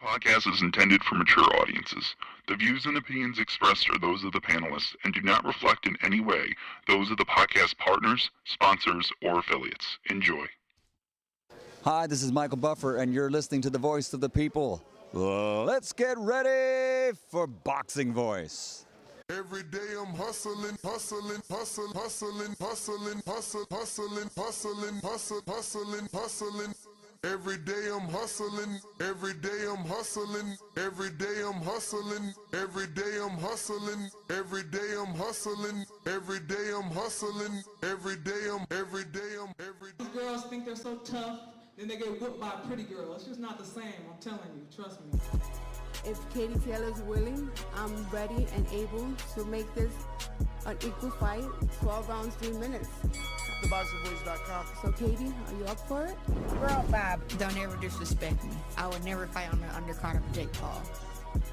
podcast is intended for mature audiences. The views and opinions expressed are those of the panelists and do not reflect in any way those of the podcast partners, sponsors, or affiliates. Enjoy. Hi, this is Michael Buffer, and you're listening to the Voice of the People. Let's get ready for Boxing Voice. Every day I'm hustling, hustling, hustling, hustling, hustling, hustling, hustling, hustling, hustling, hustling, hustling. Every day I'm hustling, every day I'm hustling, every day I'm hustling, every day I'm hustling, every day I'm hustling, every day I'm hustling, every day I'm, every day I'm, every day. Girls think they're so tough, then they get whooped by a pretty girl. It's just not the same, I'm telling you, trust me. If Katie Taylor's willing, I'm ready and able to make this an equal fight, 12 rounds, 3 minutes. TheBoxingVoice.com. So Katie, are you up for it? Girl, Bob, don't ever disrespect me. I would never fight on the undercard of Jake Paul.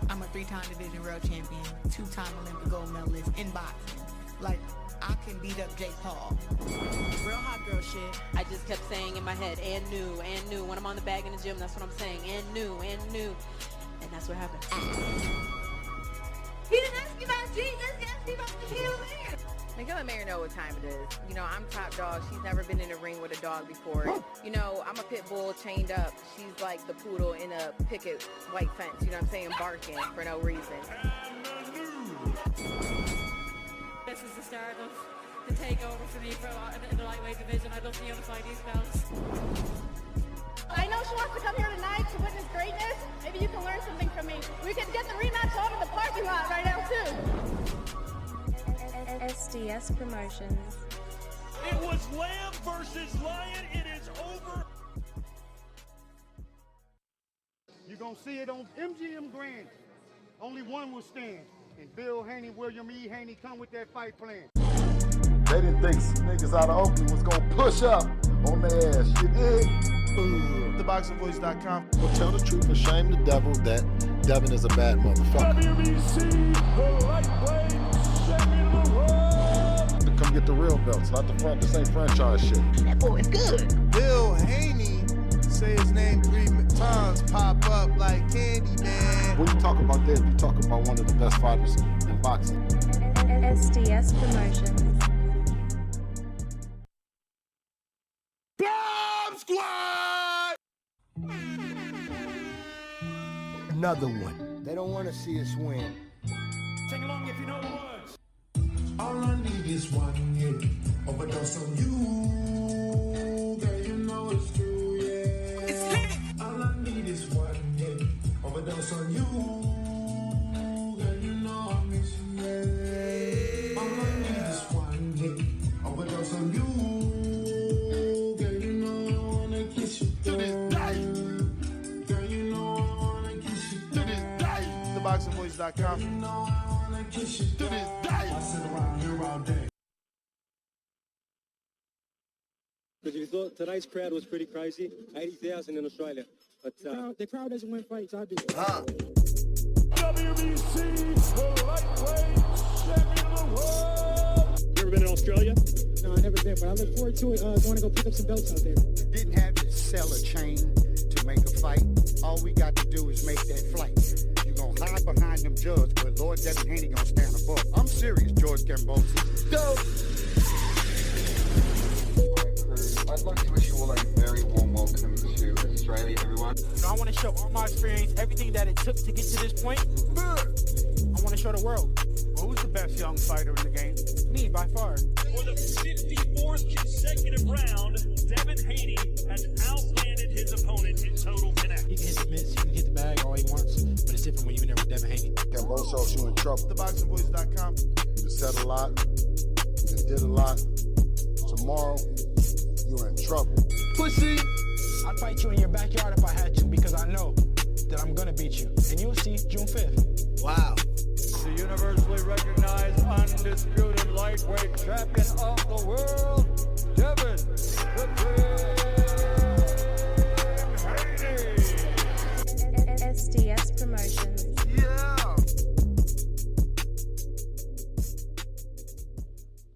I'm a 3-time division world champion, 2-time Olympic gold medalist in boxing. Like, I can beat up Jake Paul. Real hot girl shit. I just kept saying in my head, and new. When I'm on the bag in the gym, that's what I'm saying, and new. And that's what happened. He didn't ask you about Jesus, he asked you about the heel man. Let Mary know what time it is. You know, I'm top dog. She's never been in a ring with a dog before. You know, I'm a pit bull chained up. She's like the poodle in a picket white fence. You know what I'm saying? Barking for no reason. This is the start of the takeover for me in the lightweight division. I don't see how to fight these belts. I know she wants to come here tonight to witness greatness. Maybe you can learn something from me. We can get the rematch on in the parking lot right now, too. SDS Promotions. It was Lamb versus Lion. It is over. You're going to see it on MGM Grand. Only one will stand. And Bill Haney, William E. Haney come with that fight plan. They didn't think niggas out of Oakland was going to push up on their ass. You dig? TheBoxingVoice.com. Well, tell the truth and shame the devil that Devin is a bad motherfucker. WBC, the lightweight champion of the world. To come get the real belts, not this ain't franchise shit. That boy is good. Bill Haney, say his name 3 times, pop up like candy, man. When you talk about that, you talk about one of the best fighters in boxing. SDS Promotions. Bomb Squad! Another one. They don't want to see us win. Sing along if you know the words. All I need is one hit, overdose on you. Girl, you know it's true, yeah. It's lit. All I need is one hit, overdose on you. Girl, you know I miss you, yeah. All I need is one hit, overdose on you. Girl, you know I wanna kiss you to this day. Girl, you know I wanna kiss you to this day. TheBoxingVoice.com. You know I wanna kiss you to this day. I sit around here all day. Because you thought tonight's crowd was pretty crazy, 80,000 in Australia. But The crowd doesn't win fights, I do. WBC, the lightweight champion of the world. you ever been in Australia? No, I've never been, but I look forward to it. Going to go pick up some belts out there. Didn't have to sell a chain to make a fight. All we got to do is make that flight. You gonna hide behind them judges, but Lord Devin Haney gonna stand above. I'm serious, George Gambosi. Go! I'd like to wish you all a very warm welcome to Australia, everyone. I want to show all my experience, everything that it took to get to this point. I want to show the world. Well, who's the best young fighter in the game? Me, by far. For the 54th consecutive round, Devin Haney has outlanded his opponent in total connect. He can hit the mitts, he can hit the bag all he wants, but it's different when you're in there with Devin Haney. Gambosos, you in trouble. TheBoxingVoice.com. You said a lot. You did a lot. Tomorrow, you're in trouble. Pussy! I'd fight you in your backyard if I had to, because I know that I'm going to beat you. And you'll see June 5th. Wow. The universally recognized, undisputed lightweight champion of the world, Devin the Dream Haney. SDS Promotions. Yeah!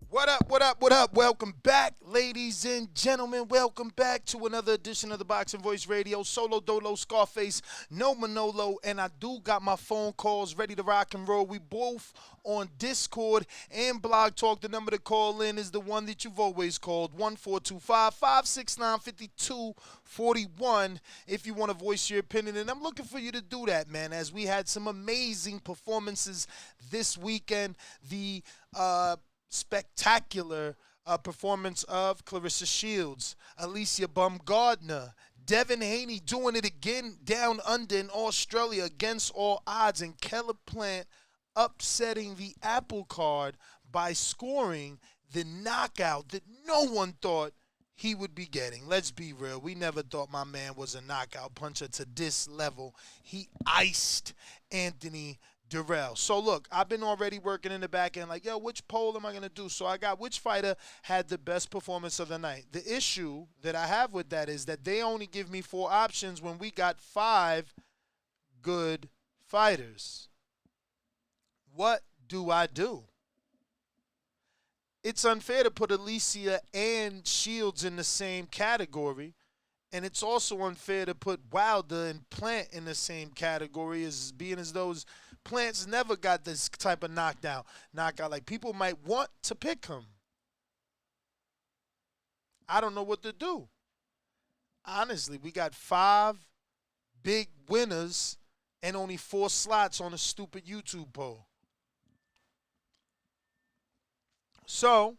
What up, what up, what What up? Welcome back, ladies and gentlemen. Welcome back to another edition of the Boxing Voice Radio. Solo Dolo, Scarface, no Manolo, and I do got my phone calls ready to rock and roll. We both on Discord and Blog Talk. The number to call in is the one that you've always called, 1-425-569-5241, if you want to voice your opinion. And I'm looking for you to do that, man, as we had some amazing performances this weekend. The spectacular performance of Clarissa Shields, Alicia Bumgardner, Devin Haney doing it again down under in Australia against all odds, and Caleb Plant upsetting the apple card by scoring the knockout that no one thought he would be getting. Let's be real. We never thought my man was a knockout puncher to this level. He iced Anthony Dirrell. So look, I've been already working in the back end like, yo, which poll am I going to do? So I got which fighter had the best performance of the night. The issue that I have with that is that they only give me 4 options when we got 5 good fighters. What do I do? It's unfair to put Alicia and Shields in the same category, and it's also unfair to put Wilder and Plant in the same category as being as those Plants never got this type of knockout. Like, people might want to pick him. I don't know what to do. Honestly, we got 5 big winners and only 4 slots on a stupid YouTube poll. So,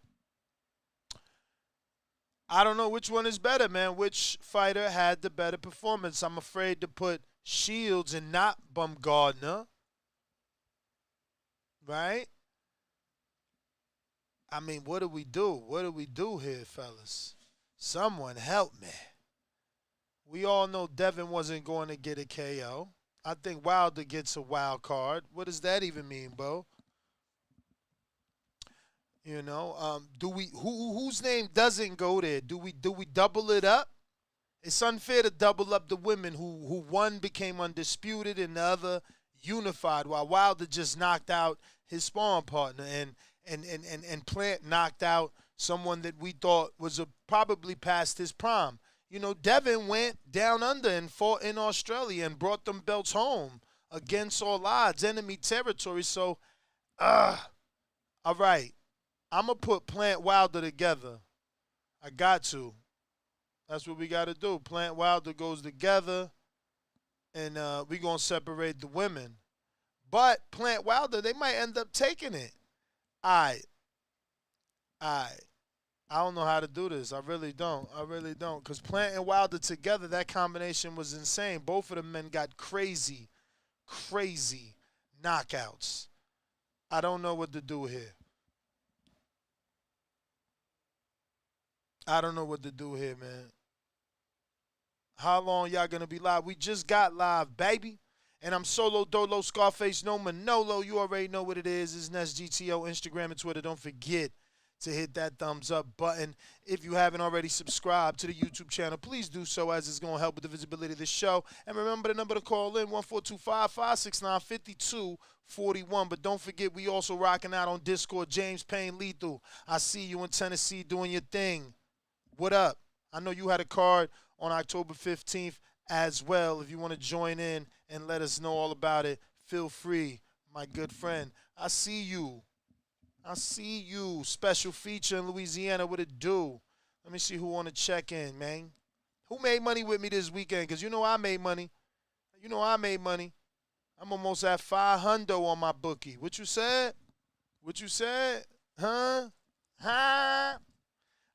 I don't know which one is better, man. Which fighter had the better performance? I'm afraid to put Shields and not Bumgardner. Right? I mean, what do we do? What do we do here, fellas? Someone help me. We all know Devin wasn't going to get a KO. I think Wilder gets a wild card. What does that even mean, Bo? You know, do we whose name doesn't go there? Do we double it up? It's unfair to double up the women who one became undisputed and the other unified, while Wilder just knocked out his sparring partner and Plant knocked out someone that we thought was probably past his prime. You know, Devin went down under and fought in Australia and brought them belts home against all odds, enemy territory. So, all right. I'm going to put Plant Wilder together. I got to. That's what we got to do. Plant Wilder goes together, and we're going to separate the women. But Plant Wilder, they might end up taking it. All right. I don't know how to do this. I really don't. Because Plant and Wilder together, that combination was insane. Both of them men got crazy knockouts. I don't know what to do here. Man. How long y'all going to be live? We just got live, baby. And I'm Solo Dolo, Scarface, no Manolo. You already know what it is. It's NestGTO, Instagram, and Twitter. Don't forget to hit that thumbs up button. If you haven't already subscribed to the YouTube channel, please do so, as it's going to help with the visibility of the show. And remember the number to call in, 1-425-569-5241. But don't forget, we also rocking out on Discord. James Payne Lethal, I see you in Tennessee doing your thing. What up? I know you had a card on October 15th as well. If you want to join in and let us know all about it, feel free, my good friend. I see you. Special feature in Louisiana. What it do? Let me see who want to check in, man. Who made money with me this weekend? Because you know I made money. I'm almost at 500 on my bookie. What you said? Huh?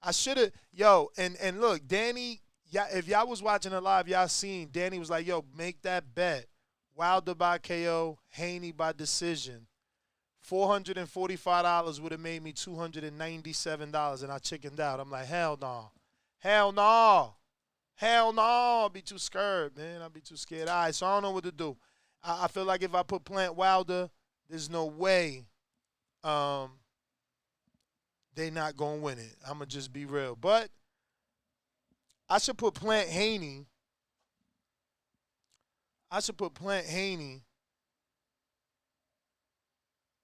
I should have. Yo, and look, Danny, if y'all was watching it live, y'all seen Danny was like, yo, make that bet. Wilder by KO, Haney by decision. $445 would have made me $297, and I chickened out. I'm like, hell no. I'll be too scared, man. All right, so I don't know what to do. I feel like if I put Plant Wilder, there's no way they not going to win it. I'm going to just be real. But I should put Plant Haney.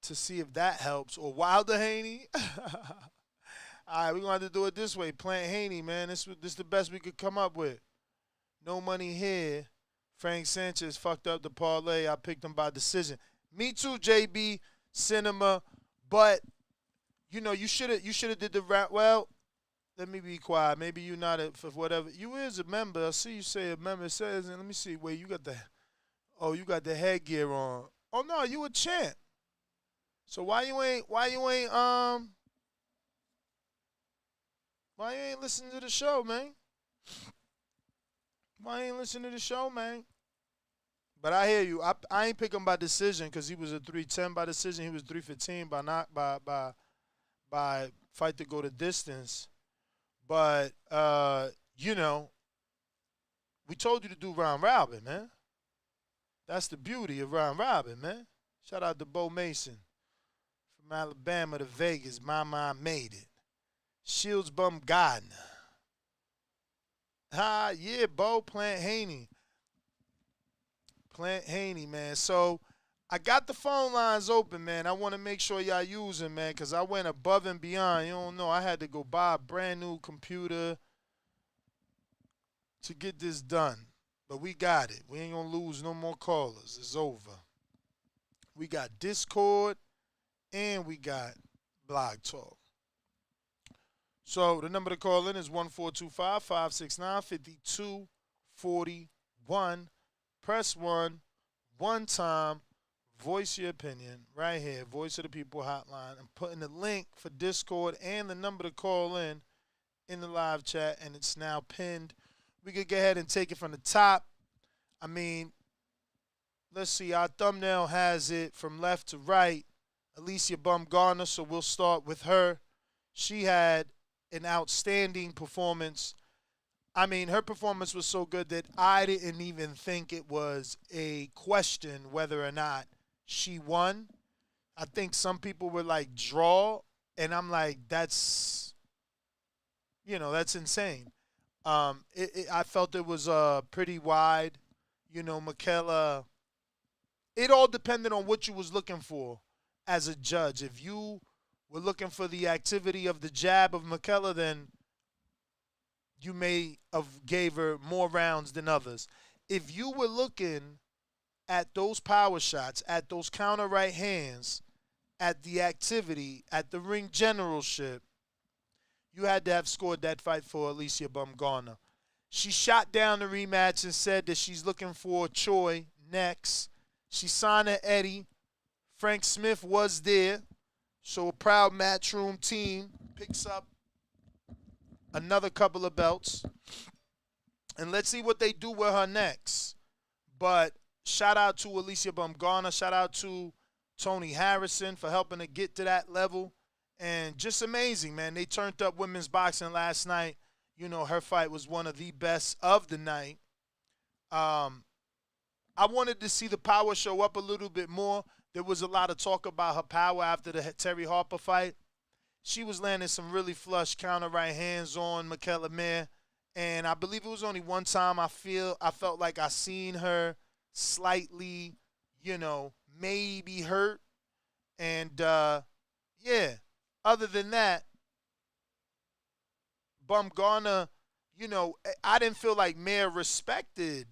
To see if that helps. Or Wilder Haney. All right, we're going to have to do it this way. Plant Haney, man. This is the best we could come up with. No money here. Frank Sanchez fucked up the parlay. I picked him by decision. Me too, JB. Cinema. But, you know, you should have did the rap. Well, let me be quiet. Maybe you not for whatever. You is a member. I see you say a member. It says, and let me see. Wait, you got the headgear on. Oh no, you a champ. So why you ain't listening to the show, man? Why ain't listening to the show, man? But I hear you. I ain't pick him by decision because he was a 310 by decision. He was 315 by fight to go the distance. But you know, we told you to do round robin, man. That's the beauty of round robin, man. Shout out to Bo Mason from Alabama to Vegas. My mind made it. Shields Bumgardner. Yeah, Bo, Plant Haney. Plant Haney, man. So I got the phone lines open, man. I want to make sure y'all using, man, because I went above and beyond. You don't know. I had to go buy a brand new computer to get this done. But we got it. We ain't going to lose no more callers. It's over. We got Discord and we got Blog Talk. So the number to call in is 1-425-569-5241. Press 1, one time, voice your opinion right here, Voice of the People hotline. I'm putting the link for Discord and the number to call in the live chat, and it's now pinned. We could go ahead and take it from the top. I mean, let's see, our thumbnail has it from left to right. Alicia Bumgardner, so we'll start with her. She had an outstanding performance. I mean, her performance was so good that I didn't even think it was a question whether or not she won. I think some people were like, draw, and I'm like, that's insane. I felt it was pretty wide. You know, Michaela, it all depended on what you was looking for as a judge. If you were looking for the activity of the jab of Michaela, then you may have gave her more rounds than others. If you were looking at those power shots, at those counter right hands, at the activity, at the ring generalship, you had to have scored that fight for Alicia Bumgardner. She shot down the rematch and said that she's looking for Choi next. She signed her Eddie. Frank Smith was there. So a proud Matchroom team picks up another couple of belts. And let's see what they do with her next. But shout out to Alicia Bumgardner. Shout out to Tony Harrison for helping to get to that level. And just amazing, man. They turned up women's boxing last night. You know, her fight was one of the best of the night. I wanted to see the power show up a little bit more. There was a lot of talk about her power after the Terry Harper fight. She was landing some really flush counter right hands on Michaela Mayer. And I believe it was only one time I felt like I seen her slightly, you know, maybe hurt. And, yeah, other than that, Bumgardner, you know, I didn't feel like Mayer respected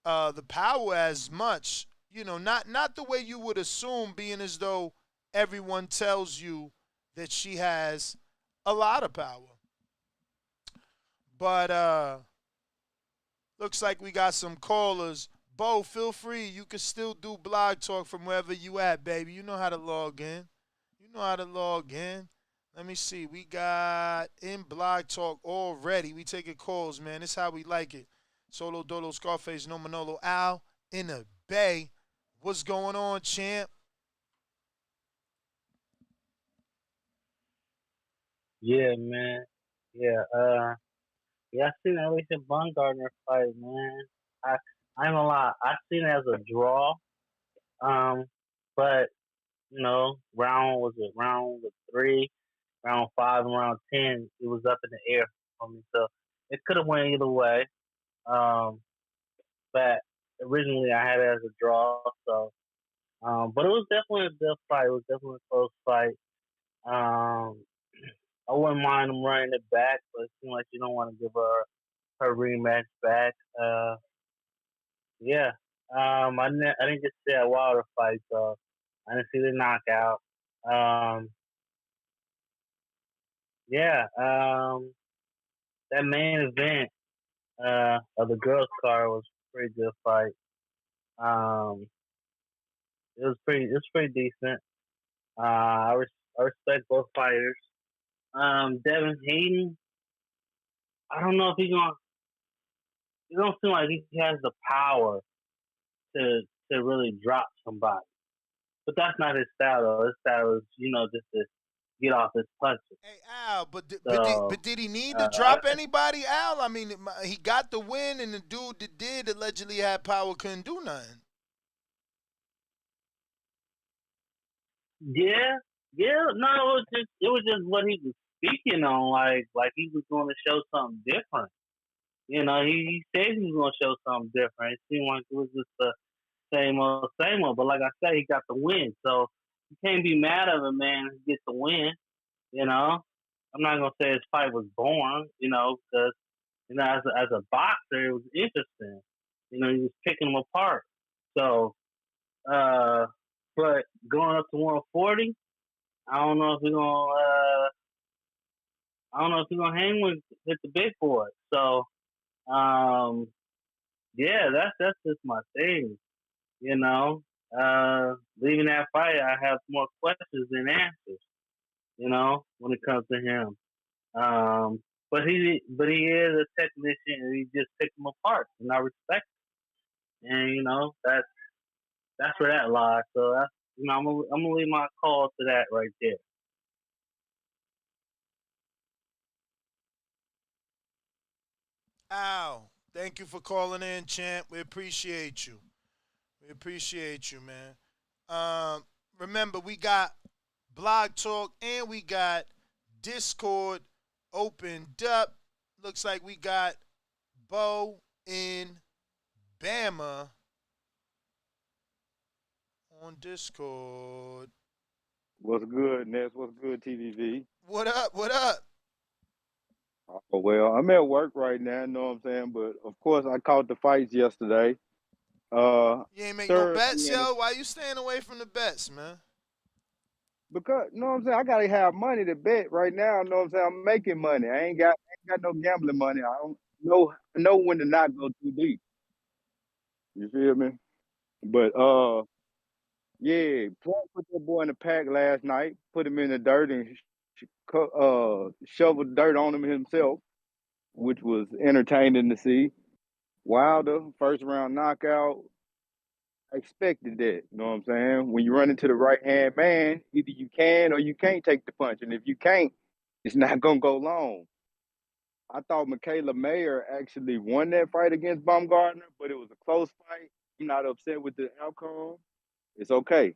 the power as much. You know, not the way you would assume, being as though everyone tells you that she has a lot of power. But looks like we got some callers. Bo, feel free. You can still do Blog Talk from wherever you at, baby. You know how to log in. Let me see. We got in Blog Talk already. We taking calls, man. This is how we like it. Solo Dolo Scarface, No Manolo Al in the Bay. What's going on, champ? Yeah, man. Yeah, I seen Alicia Bumgardner fight, man. I'm gonna lie, I seen it as a draw. But you know, round 3, round 5, and round 10, it was up in the air for me. So it could have went either way. But originally I had it as a draw. So, but it was definitely a good fight. It was definitely a close fight. I wouldn't mind him running it back, but it seems like you don't want to give her rematch back. Yeah. I didn't get to see that Wilder fight, so I didn't see the knockout. Yeah. That main event of the girls' card was a pretty good fight. Um, it was pretty decent. I respect both fighters. Devin Haney, I don't know if he's gonna. It don't seem like he has the power to to really drop somebody. But that's not his style though. His style is, just to get off his punches. Hey Al, So but did he need to drop anybody, Al? I mean, he got the win, and the dude that did allegedly had power couldn't do nothing. yeah, yeah, no, it was just what he was speaking on, like he was going to show something different. He said he was going to show something different. It seemed like it was just the same old. But like I said, he got the win, so you can't be mad at him, man. He gets the win. You know, I'm not gonna say his fight was boring. Because as a boxer, it was interesting. He was picking them apart. So, but going up to 140, I don't know if we're gonna. I don't know if he's gonna hang with the big boy. So, um, yeah, that's just my thing. You know, leaving that fight, I have more questions than answers. When it comes to him. But he is a technician, and he just picked them apart, and I respect it. And that's where that lies. So I'm gonna leave my call to that right there. Al, thank you for calling in, champ. We appreciate you. We appreciate you, man. Remember, we got Blog Talk and we got Discord opened up. Looks like we got Bo in Bama on Discord. What's good, Ness? What's good, TVV? What up? What up? Oh, well, I'm at work right now, you know what I'm saying? But, of course, I caught the fights yesterday. You ain't make no Thoroughly bets, yo? Why you staying away from the bets, man? Because, you know what I'm saying? I got to have money to bet right now, you know what I'm saying? I'm making money. I ain't got no gambling money. I don't know when to not go too deep. You feel me? But, yeah, Plum put that boy in the pack last night, put him in the dirt and shoveled dirt on him himself, which was entertaining to see. Wilder, first round knockout. I expected that. You know what I'm saying? When you run into the right hand man, either you can or you can't take the punch. And if you can't, it's not gonna go long. I thought Michaela Mayer actually won that fight against Bumgardner, but it was a close fight. I'm not upset with the outcome. It's okay.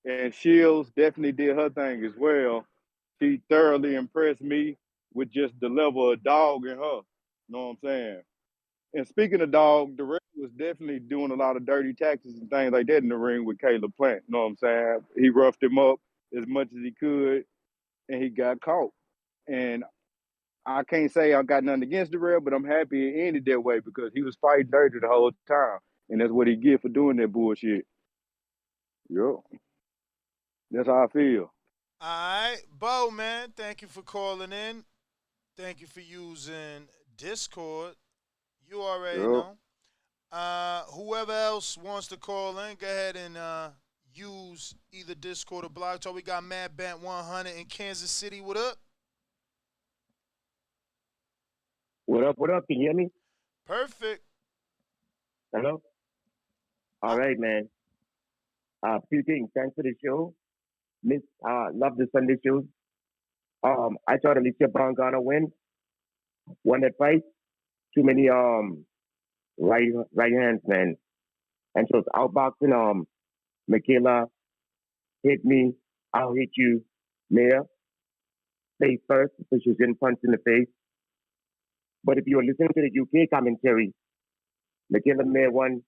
And Shields definitely did her thing as well. She thoroughly impressed me with just the level of dog in her. You know what I'm saying? And speaking of dog, Dirrell was definitely doing a lot of dirty tactics and things like that in the ring with Caleb Plant. You know what I'm saying? He roughed him up as much as he could, and he got caught. And I can't say I got nothing against Dirrell, but I'm happy it ended that way because he was fighting dirty the whole time. And that's what he get for doing that bullshit. Yep. That's how I feel. All right. Bo, man, thank you for calling in. Thank you for using Discord. You already Yep. know. Whoever else wants to call in, go ahead and use either Discord or Blog Talk. We got Mad Bant 100 in Kansas City. What up? What up? What up? Can you hear me? Perfect. Hello? All right, man. Few things. Thanks for the show. Love the Sunday shows. I thought Alicia Bumgardner won that fight. Too many right hands, man. And so it's outboxing. Michaela hit me. I'll hit you. Mayor, face first, so she's in punch in the face. But if you were listening to the UK commentary, Michaela Mayer won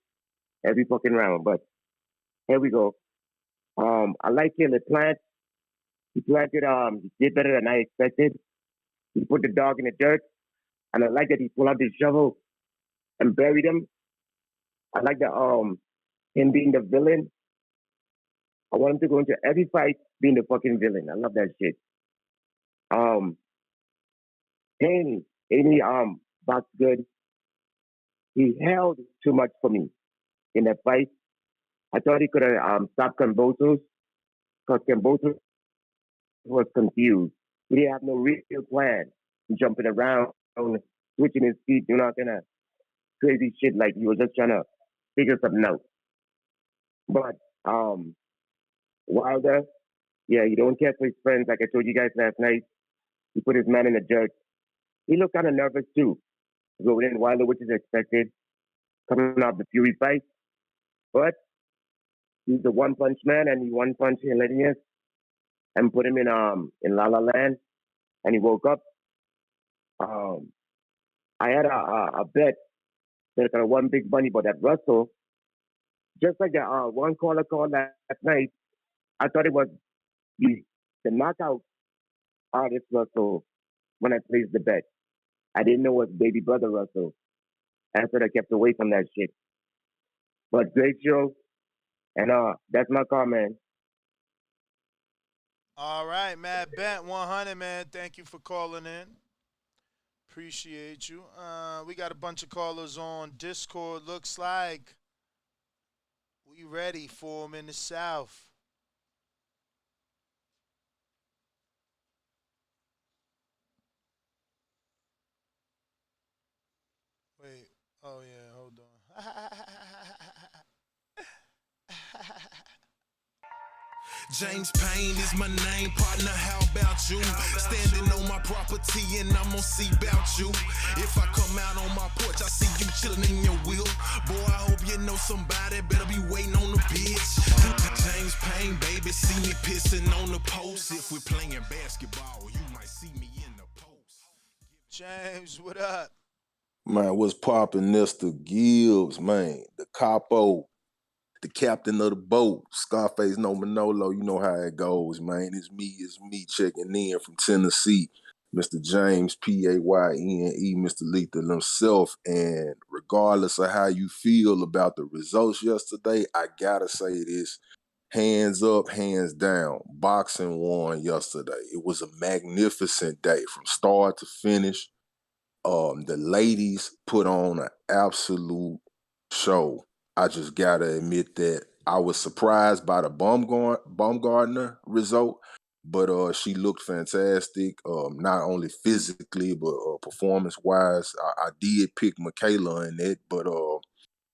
every fucking round. But here we go. I like Caleb Plant. He planted, he did better than I expected. He put the dog in the dirt, and I like that he pulled out the shovel and buried him. I like that him being the villain. I want him to go into every fight being the fucking villain. I love that shit. Haney, boxed good. He held too much for me in that fight. I thought he could have stopped Cambosos because Cambosos was confused. He didn't have no real plan. Jumping around, switching his feet, doing all kind of crazy shit like he was just trying to figure something out. But Wilder, yeah, he don't care for his friends. Like I told you guys last night, he put his man in the dirt. He looked kind of nervous too. Going in Wilder, which is expected, coming off the Fury fight. But he's a one-punch man, and he one-punched Helenius and put him in La La Land, and he woke up. I had a bet that I won big money, but that Russell, just like that one caller called last night, I thought it was the knockout artist Russell when I placed the bet. I didn't know it was baby brother Russell. And so I kept away from that shit. But great show. And that's my comment. All right, Matt Bent, 100, man. Thank you for calling in. Appreciate you. We got a bunch of callers on Discord. Looks like we ready for them in the South. Wait. Oh, yeah. Hold on. James Payne is my name, partner, how about you? Standing on my property and I'm gonna see about you. If I come out on my porch, I see you chilling in your wheel. Boy, I hope you know somebody better be waiting on the bitch. James Payne, baby, see me pissing on the post. If we're playing basketball, you might see me in the post. James, what up? Man, what's poppin', Mr. Gibbs, man? The capo, the captain of the boat, Scarface no Manolo, you know how it goes, man. It's me checking in from Tennessee. Mr. James, P-A-Y-N-E, Mr. Lethal himself. And regardless of how you feel about the results yesterday, I gotta say this. Hands up, hands down. Boxing won yesterday. It was a magnificent day from start to finish. The ladies put on an absolute show. I just gotta admit that I was surprised by the Bumgardner result, but she looked fantastic. Not only physically but performance-wise. I did pick Michaela in it, but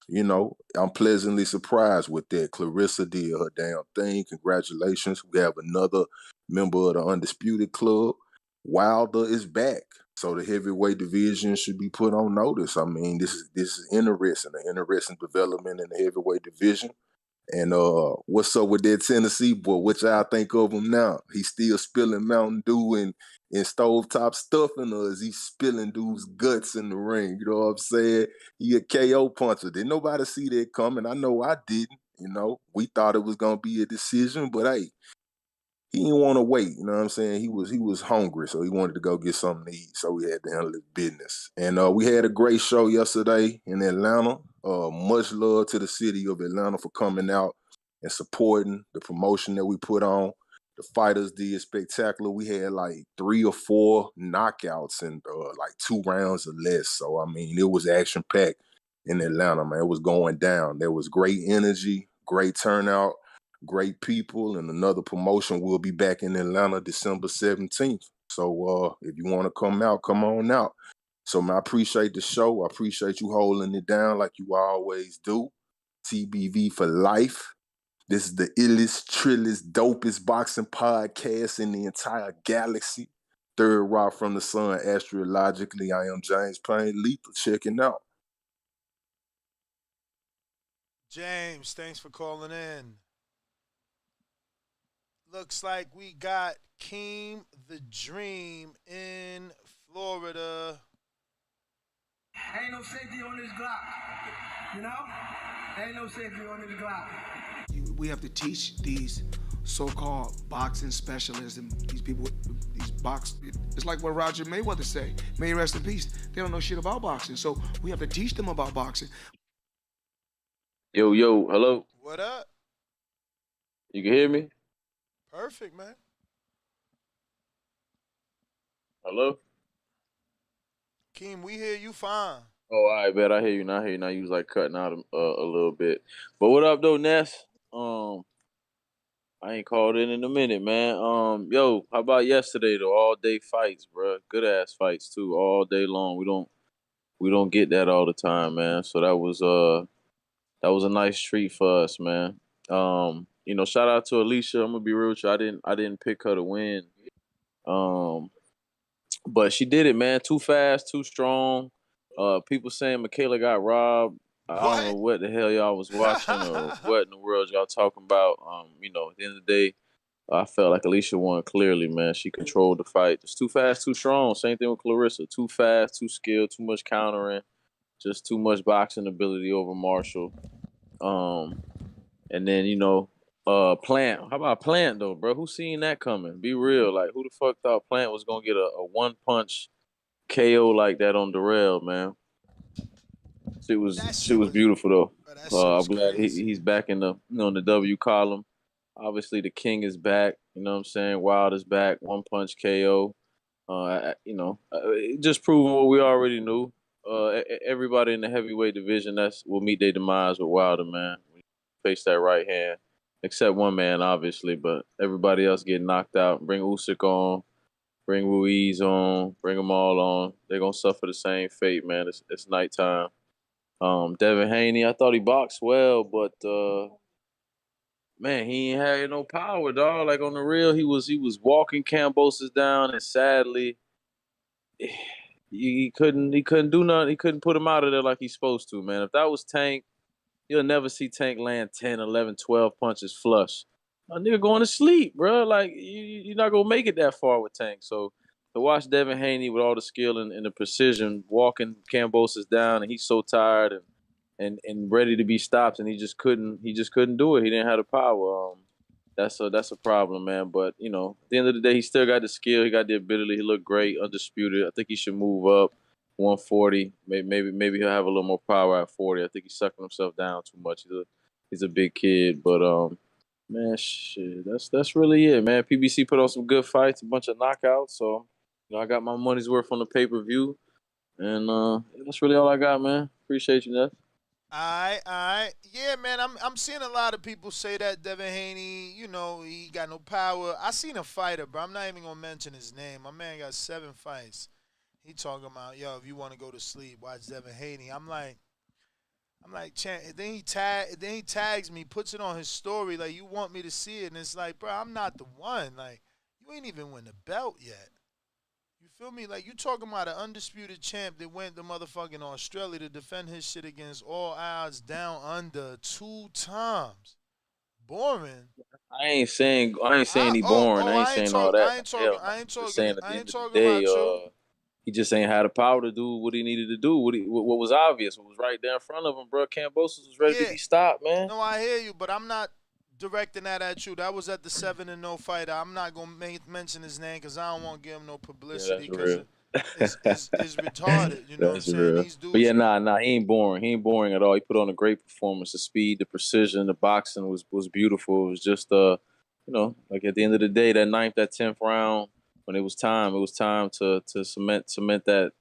you know, I'm pleasantly surprised with that. Clarissa did her damn thing. Congratulations. We have another member of the Undisputed Club. Wilder is back. So the heavyweight division should be put on notice. I mean, this is interesting, an interesting development in the heavyweight division. And what's up with that Tennessee boy? What y'all think of him now? He's still spilling Mountain Dew and stovetop stuffing, or is he spilling dudes' guts in the ring? You know what I'm saying? He a KO puncher. Didn't nobody see that coming? I know I didn't. You know, we thought it was gonna be a decision, but hey, he didn't want to wait, you know what I'm saying? He was hungry, so he wanted to go get something to eat, so he had to handle his business. And we had a great show yesterday in Atlanta. Much love to the city of Atlanta for coming out and supporting the promotion that we put on. The fighters did spectacular. We had like 3 or 4 knockouts in like 2 rounds or less. So, I mean, it was action-packed in Atlanta, man. It was going down. There was great energy, great turnout, great people, and another promotion will be back in Atlanta December 17th. So if you want to come out, come on out. So man, I appreciate the show. I appreciate you holding it down like you always do. TBV for life. This is the illest, trillest, dopest boxing podcast in the entire galaxy. Third rock from the sun, astrologically. I am James Payne, Lethal, checking out. James, thanks for calling in. Looks like we got Keem the Dream in Florida. Ain't no safety on this Glock. You know? Ain't no safety on this Glock. We have to teach these so-called boxing specialists and these people, it's like what Roger Mayweather say. May he rest in peace. They don't know shit about boxing, so we have to teach them about boxing. Yo, hello. What up? You can hear me? Perfect, man. Hello? Keem, we hear you fine. Oh, all right, bet. I hear you now. You was like cutting out a little bit. But what up, though, Ness? I ain't called in a minute, man. Yo, how about yesterday, though? All day fights, bro. Good ass fights too, all day long. We don't get that all the time, man. So that was a nice treat for us, man. Shout out to Alicia. I'm gonna be real with you. I didn't pick her to win. But she did it, man. Too fast, too strong. People saying Michaela got robbed. I don't know what the hell y'all was watching or what in the world y'all talking about. At the end of the day, I felt like Alicia won clearly, man. She controlled the fight. Just too fast, too strong. Same thing with Clarissa. Too fast, too skilled, too much countering. Just too much boxing ability over Marshall. And then, Plant. How about Plant, though, bro? Who seen that coming? Be real. Like, who the fuck thought Plant was going to get a one-punch KO like that on Dirrell, man? She was beautiful, though. I'm glad he's back in the W column. Obviously, the King is back. You know what I'm saying? Wild is back. One-punch KO. Just proving what we already knew. Everybody in the heavyweight division will meet their demise with Wilder, man. Face that right hand, except one man, obviously, but everybody else getting knocked out. Bring Usyk on, bring Ruiz on, bring them all on. They're gonna suffer the same fate, man. It's nighttime. Devin Haney, I thought he boxed well, but man, he ain't had no power, dog. Like on the real, he was walking Cambosis down, and sadly, he couldn't do nothing. He couldn't put him out of there like he's supposed to, man. If that was Tank, you'll never see Tank land 10, 11, 12 punches flush. A nigga going to sleep, bro. Like, you're not going to make it that far with Tank. So, to watch Devin Haney with all the skill and the precision walking Cambosis down, and he's so tired and ready to be stopped, and he just couldn't do it. He didn't have the power. That's a problem, man. But, at the end of the day, he still got the skill. He got the ability. He looked great, undisputed. I think he should move up. 140, maybe he'll have a little more power at 40. I think he's sucking himself down too much. He's a big kid, but man, shit, that's really it, man. PBC put on some good fights, a bunch of knockouts. So, I got my money's worth on the pay-per-view, and that's really all I got, man. Appreciate you, Ness. All right. Yeah, man, I'm seeing a lot of people say that Devin Haney, he got no power. I seen a fighter, bro. I'm not even gonna mention his name. My man got 7 fights. He talking about, yo, if you want to go to sleep, watch Devin Haney. I'm like, then he tags me, puts it on his story, like, you want me to see it, and it's like, bro, I'm not the one. Like, you ain't even win the belt yet. You feel me? Like, you talking about an undisputed champ that went to motherfucking Australia to defend his shit against all odds down under 2 times. Boring. I ain't saying he boring. I ain't saying all that. I ain't talking about you. He just ain't had the power to do what he needed to do. What was obvious, what was right there in front of him, bro. Cambosis was ready to be stopped, man. No, I hear you, but I'm not directing that at you. That was at the 7-0 fight. I'm not gonna mention his name because I don't want to give him no publicity because it's retarded. You know what I'm saying? These dudes. But yeah, nah, he ain't boring. He ain't boring at all. He put on a great performance. The speed, the precision, the boxing was beautiful. It was just like at the end of the day, that 9th, that 10th round. When it was time to cement that,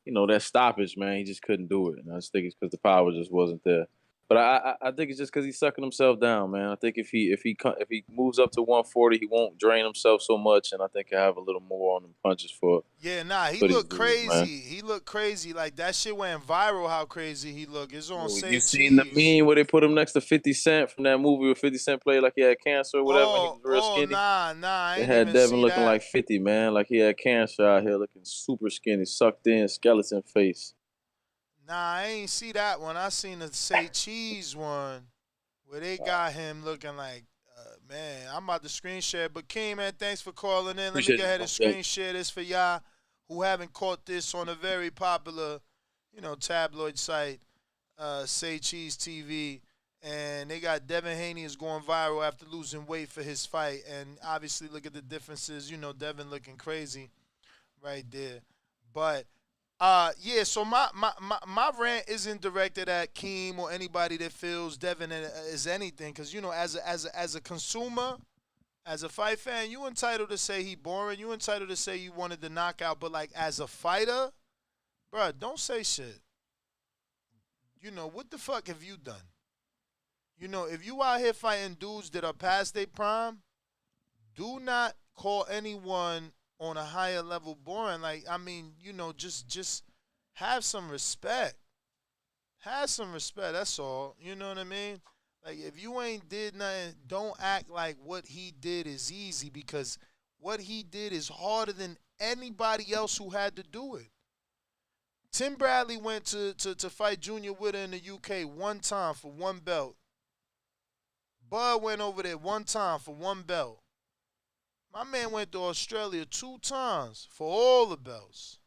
that stoppage, man. He just couldn't do it, and I just think it's because the power just wasn't there. But I think it's just because he's sucking himself down, man. I think if he moves up to 140, he won't drain himself so much, and I think he'll have a little more on the punches for. Yeah, nah, he looked crazy. Man. He looked crazy. Like that shit went viral. How crazy he looked. It's on. You seen the meme where they put him next to 50 Cent from that movie where 50 Cent played like he had cancer or whatever. He was real skinny. Nah. I they had Devin looking like 50, man. Like he had cancer out here, looking super skinny, sucked in, skeleton face. Nah, I ain't see that one. I seen the Say Cheese one where they got him looking like, man, I'm about to screen share. But King, man, thanks for calling in. Let me go ahead and screen share this for y'all who haven't caught this on a very popular, tabloid site, Say Cheese TV. And they got Devin Haney is going viral after losing weight for his fight. And obviously, look at the differences. You know, Devin looking crazy right there. But yeah, so my rant isn't directed at Keem or anybody that feels Devin is anything, because you know, as a consumer, as a fight fan, you entitled to say he boring. You entitled to say you wanted the knockout, but like as a fighter, bro, don't say shit. You know, what the fuck have you done? You know, if you out here fighting dudes that are past their prime, do not call anyone on a higher level boring. Like, I mean, you know, just have some respect. Have some respect, that's all. You know what I mean? Like, if you ain't did nothing, don't act like what he did is easy, because what he did is harder than anybody else who had to do it. Tim Bradley went to fight Junior Witter in the UK one time for one belt. Bud went over there one time for one belt. My man went to Australia 2 times for all the belts.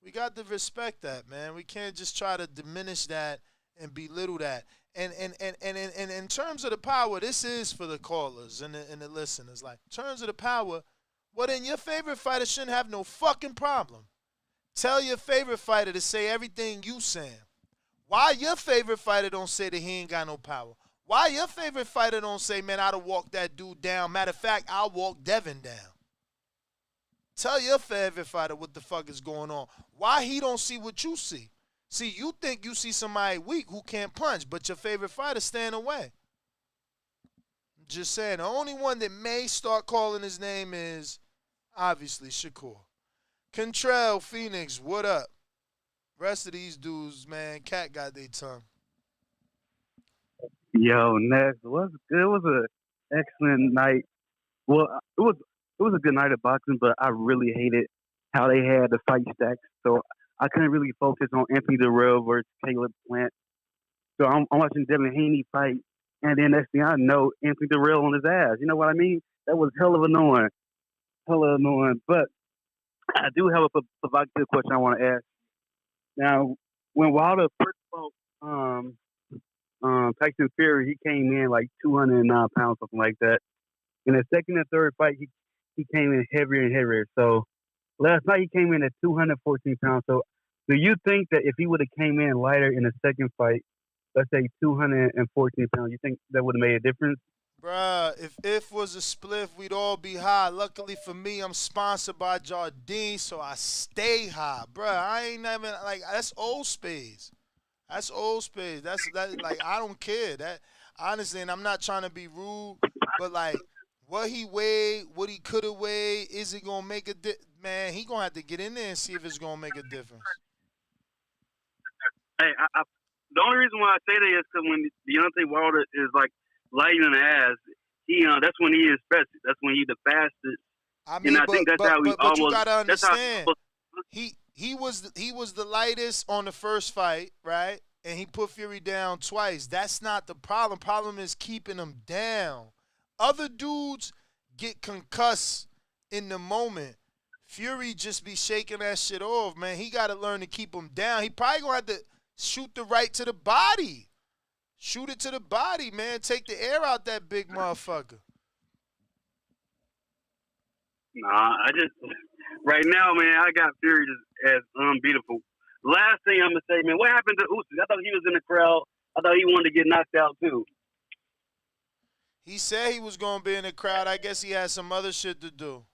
We got to respect that, man. We can't just try to diminish that and belittle that. And in terms of the power, this is for the callers and the listeners. Like, in terms of the power, well, then your favorite fighter shouldn't have no fucking problem. Tell your favorite fighter to say everything you saying. Why your favorite fighter don't say that he ain't got no power? Why your favorite fighter don't say, man, I'd have walked that dude down. Matter of fact, I'll walk Devin down. Tell your favorite fighter what the fuck is going on. Why he don't see what you see. See, you think you see somebody weak who can't punch, but your favorite fighter staying away. Just saying, the only one that may start calling his name is, obviously, Shakur. Contrell, Phoenix, what up? Rest of these dudes, man, cat got their tongue. Yo, Ness, what's good? It was an excellent night. Well, it was a good night of boxing, but I really hated how they had the fight stacks. So I couldn't really focus on Anthony Dirrell versus Caleb Plant. So I'm watching Devin Haney fight, and then next thing I know, Anthony Dirrell on his ass. You know what I mean? That was hell of annoying. But I do have a provocative question I want to ask. Now, when Wilder first fought Tyson Fury, he came in like 209 pounds, something like that. In the second and third fight, he came in heavier and heavier. So last night he came in at 214 pounds. So do you think that if he would have came in lighter in the second fight, let's say 214 pounds, you think that would have made a difference? Bruh, if was a spliff, we'd all be high. Luckily for me, I'm sponsored by Jardine, so I stay high. Bruh, I ain't even, like, that's old space. That's old space. That's like, I don't care. That, honestly, and I'm not trying to be rude, but like, what he weighed, what he could have weighed, is it going to make a difference? Man, he going to have to get in there and see if it's going to make a difference. Hey, the only reason why I say that is because when Deontay Wilder is like light in the ass, that's when he is best. That's when he's the fastest. I mean, and I think that's how we but you gotta understand, he was the lightest on the first fight, right? And he put Fury down twice. That's not the problem. Problem is keeping him down. Other dudes get concussed in the moment. Fury just be shaking that shit off, man. He got to learn to keep him down. He probably gonna have to shoot the right to the body. Shoot it to the body, man. Take the air out that big motherfucker. Nah, right now, man, I got Fury as unbeatable. Last thing I'm going to say, man, what happened to Usyk? I thought he was in the crowd. I thought he wanted to get knocked out, too. He said he was going to be in the crowd. I guess he had some other shit to do.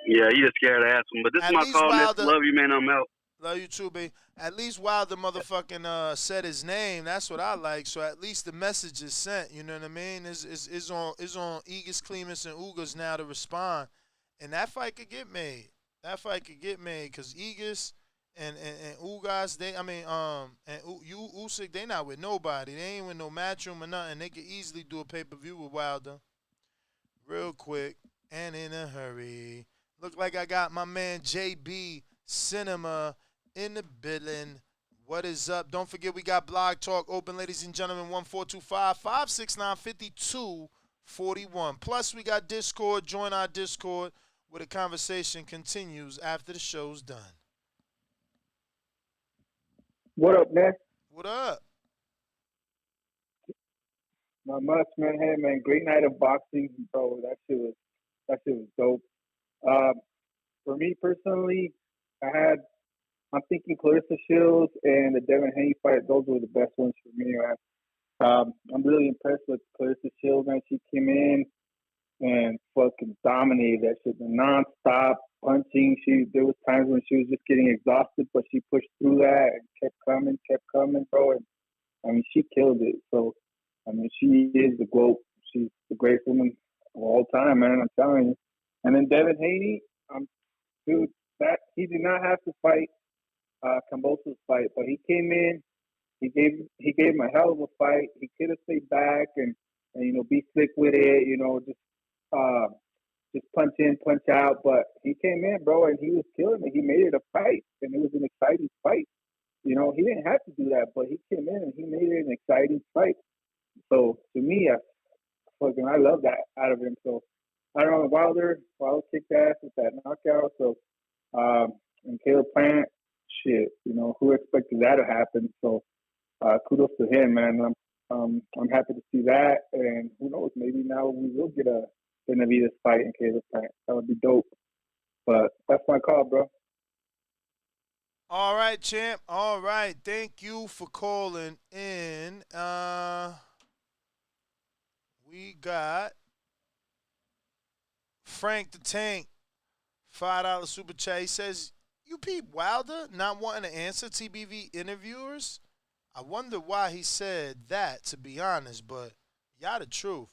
Yeah, he just scared to ask him. But this is my call, Wilder, love you, man. I'm out. Love you too, babe. At least Wilder motherfucking said his name. That's what I like. So at least the message is sent. You know what I mean? It's on Igis, Clemens, and Ugas now to respond. And that fight could get made. That fight could get made because Igis and Ugas, Usyk, they not with nobody. They ain't with no Matchroom or nothing. They could easily do a pay-per-view with Wilder. Real quick and in a hurry. Look like I got my man JB Cinema in the building. What is up? Don't forget we got Blog Talk open, ladies and gentlemen, 1-425-569-5241. Plus we got Discord. Join our Discord where the conversation continues after the show's done. What up, Ness? What up? Not much, man. Hey, man, great night of boxing, bro. That shit was dope. For me personally, I'm thinking Clarissa Shields and the Devin Haney fight. Those were the best ones for me, man. I'm really impressed with Clarissa Shields, man. She came in and fucking dominated that shit, nonstop punching. There was times when she was just getting exhausted, but she pushed through that and kept coming, bro. And I mean, she killed it. So, I mean, she is the GOAT. She's the greatest woman of all time, man. I'm telling you. And then Devin Haney, dude, that he did not have to fight Kambosos fight, but he came in. He gave him a hell of a fight. He could have stayed back and be slick with it, just punch in, punch out. But he came in, bro, and he was killing it. He made it a fight, and it was an exciting fight. He didn't have to do that, but he came in and he made it an exciting fight. So to me, I love that out of him. So I don't know, Wilder kicked ass with that knockout. So and Caleb Plant, shit, who expected that to happen? So kudos to him, man. I'm happy to see that, and who knows, maybe now we will get a Benavidez fight in Caleb Plant. That would be dope. But that's my call, bro. All right, champ. All right. Thank you for calling in. We got Frank the Tank, $5 super chat. He says, you peep Wilder not wanting to answer TBV interviewers? I wonder why he said that, to be honest, but y'all the truth.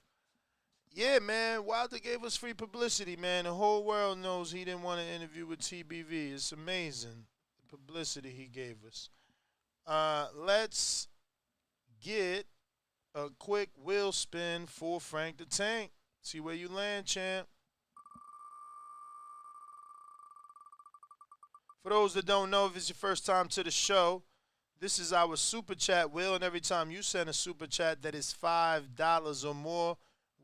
Yeah, man, Wilder gave us free publicity, man. The whole world knows he didn't want to interview with TBV. It's amazing, the publicity he gave us. Let's get a quick wheel spin for Frank the Tank. See where you land, champ. For those that don't know, if it's your first time to the show, this is our super chat wheel, and every time you send a super chat that is $5 or more,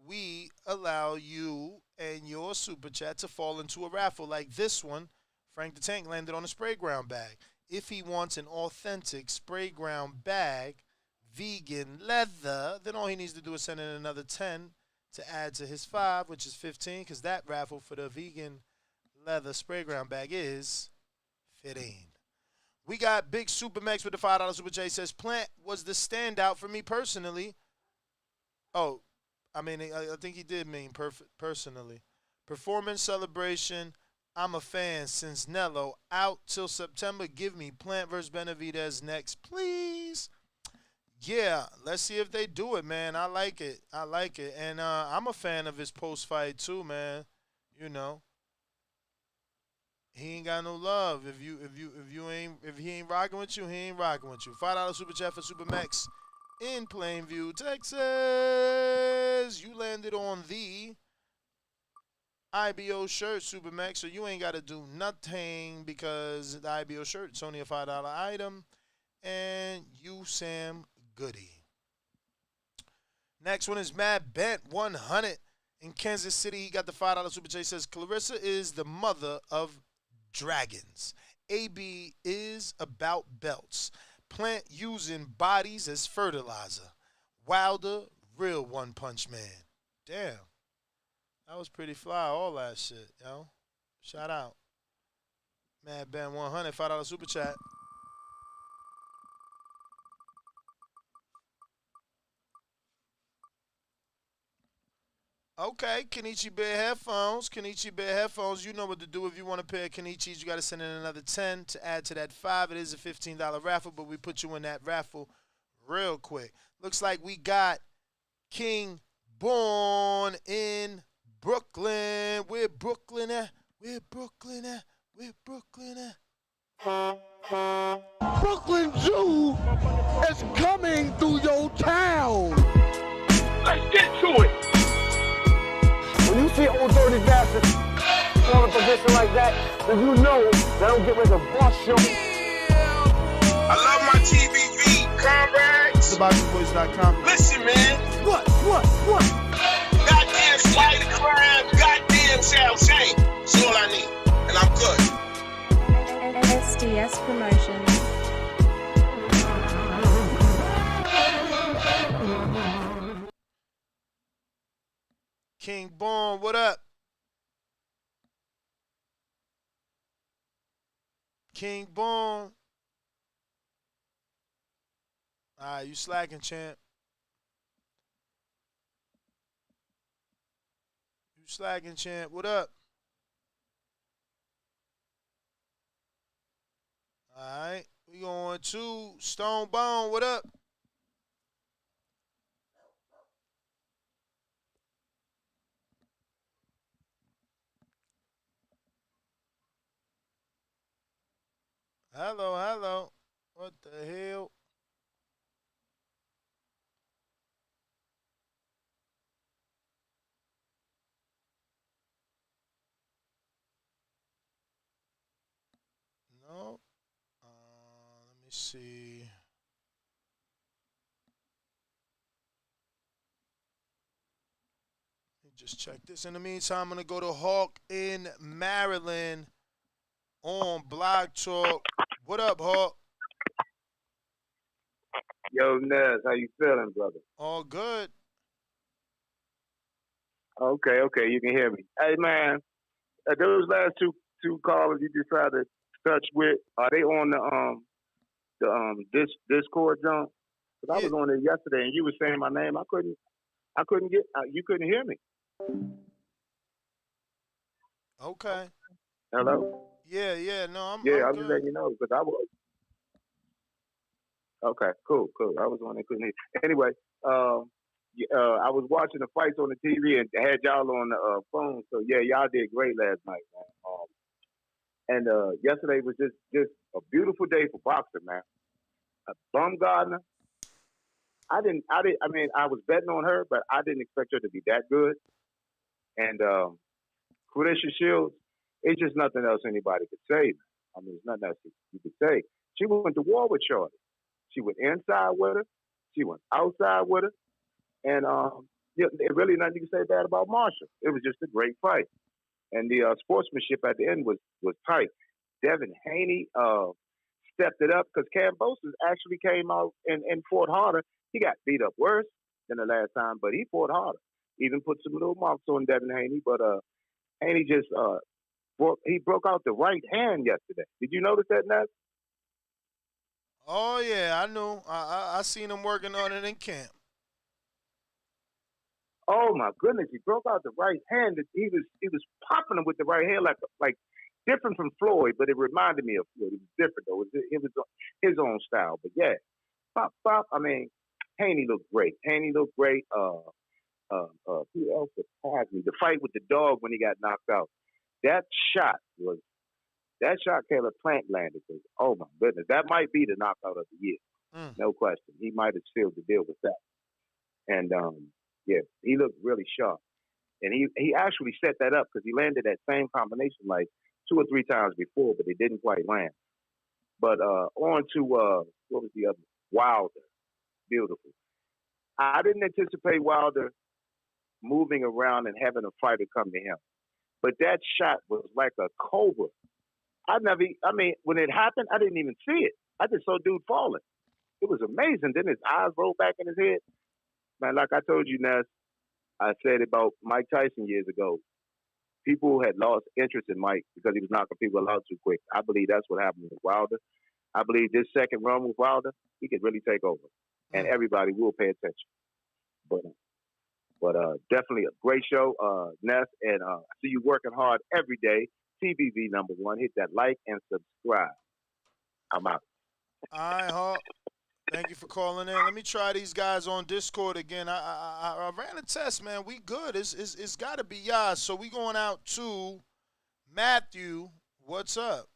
we allow you and your super chat to fall into a raffle like this one. Frank the Tank landed on a spray ground bag. If he wants an authentic spray ground bag, vegan leather, then all he needs to do is send in another 10 to add to his 5, which is 15, because that raffle for the vegan leather spray ground bag is 15. We got Big Super Max with the $5 super chat. He says, Plant was the standout for me personally. Oh, I think he did mean personally. Performance celebration. I'm a fan since Nello. Out till September. Give me Plant versus Benavidez next, please. Yeah, let's see if they do it, man. I like it. And I'm a fan of his post-fight too, man. He ain't got no love. If he ain't rocking with you, he ain't rocking with you. $5 super chat for Super Max in Plainview, Texas. You landed on the IBO shirt, Super Max, so you ain't got to do nothing because the IBO shirt, it's only a $5 item. And you, Sam Goody. Next one is Mad Bent 100 in Kansas City. He got the $5 super chat. He says, Clarissa is the mother of dragons. AB is about belts. Plant using bodies as fertilizer. Wilder, real one-punch man. Damn. That was pretty fly, all that shit, yo. Shout out. Mad Ben 100, $5 super chat. Okay, Kenichi Bear headphones. Kenichi Bear headphones. You know what to do. If you want a pair of Kenichis, you got to send in another 10 to add to that 5. It is a $15 raffle, but we put you in that raffle real quick. Looks like we got King born in Brooklyn. Where Brooklyn at? Where Brooklyn at? Where Brooklyn at? Brooklyn Jew is coming through your town. Let's get to it. When you see old dirty bastards in a position like that, then you know they don't get ready to bust you. I love my TBV, comrades. TheBoxingBoys.com. Listen, man. What? Goddamn Spider Crab, goddamn Shao Shane. That's all I need. And I'm good. SDS Promotions. King Born, what up? King Born. All right, you slacking, champ. You slacking, champ. What up? All right, we going to Stone Bone. What up? Hello, hello. What the hell? No. Let me see. Let me just check this. In the meantime, I'm going to go to Hawk in Maryland on Blog Talk. What up, Hawk? Yo, Nez, how you feeling, brother? All good. Okay, you can hear me. Hey, man, those last two callers you decided to touch with, are they on the Discord, John? Because I was on there yesterday and you were saying my name. I couldn't get. You couldn't hear me. Okay. Hello. Yeah. No, I'm I'm good. just letting you know because I was. Okay, cool. I was on there, couldn't hear. Anyway, I was watching the fights on the TV and had y'all on the phone. So yeah, y'all did great last night, man. And yesterday was just a beautiful day for boxing, man. Bumgardner. I mean, I was betting on her, but I didn't expect her to be that good. And Clarissa Shields, it's just nothing else anybody could say. I mean, there's nothing else you could say. She went to war with Shorty. She went inside with her. She went outside with her. And there's really nothing you can say bad about Marshall. It was just a great fight. And the sportsmanship at the end was tight. Devin Haney stepped it up because Cambosis actually came out and fought harder. He got beat up worse than the last time, but he fought harder. Even put some little marks on Devin Haney, but Haney just broke out the right hand yesterday. Did you notice that, Ness? Oh yeah, I knew. I seen him working on it in camp. Oh my goodness, he broke out the right hand. He was popping him with the right hand like different from Floyd, but it reminded me of Floyd. It was different though. It was his own style. But yeah, pop. I mean, Haney looked great. Who else surprised me? The fight with the dog when he got knocked out. That shot Caleb Plant landed. Oh my goodness, that might be the knockout of the year. No question. He might have sealed the deal with that. And yeah, he looked really sharp. And he actually set that up because he landed that same combination like 2 or 3 times before, but it didn't quite land. But on to what was the other? Wilder. Beautiful. I didn't anticipate Wilder moving around and having a fighter come to him. But that shot was like a cobra. When it happened, I didn't even see it. I just saw dude falling. It was amazing. Then his eyes rolled back in his head. Man, like I told you, Ness, I said about Mike Tyson years ago. People had lost interest in Mike because he was knocking people out too quick. I believe that's what happened with Wilder. I believe this second run with Wilder, he could really take over. And everybody will pay attention. But definitely a great show, Ness, and I see you working hard every day. TBV #1. Hit that like and subscribe. I'm out. All right, Hawk. Thank you for calling in. Let me try these guys on Discord again. I ran a test, man. We good. It's got to be y'all. So we going out to Matthew. What's up?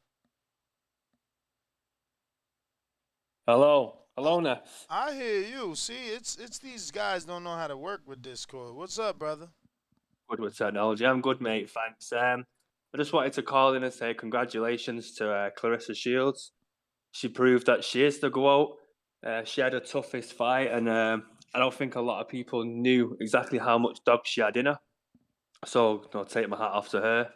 Hello, Ness. I hear you. See, it's these guys don't know how to work with Discord. What's up, brother? Good with technology. I'm good, mate. Thanks. I just wanted to call in and say congratulations to Clarissa Shields. She proved that she is the GOAT. She had her toughest fight, and I don't think a lot of people knew exactly how much dog she had in her. So I'll take my hat off to her.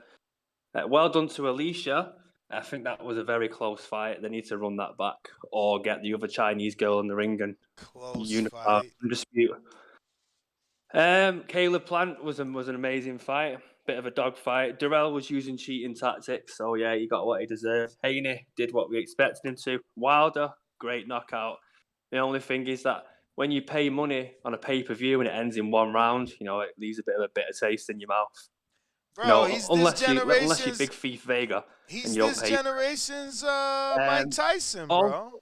Well done to Alicia. I think that was a very close fight. They need to run that back or get the other Chinese girl in the ring and close fight. dispute. Caleb Plant was an amazing fight. Bit of a dog fight. Dirrell was using cheating tactics, so yeah, he got what he deserved. Haney did what we expected him to. Wilder, great knockout. The only thing is that when you pay money on a pay-per-view and it ends in one round, you know, it leaves a bit of a bitter taste in your mouth. Bro, No, he's unless this you're generation's big Thief Vega he's and you don't this pay. generation's Mike Tyson, bro.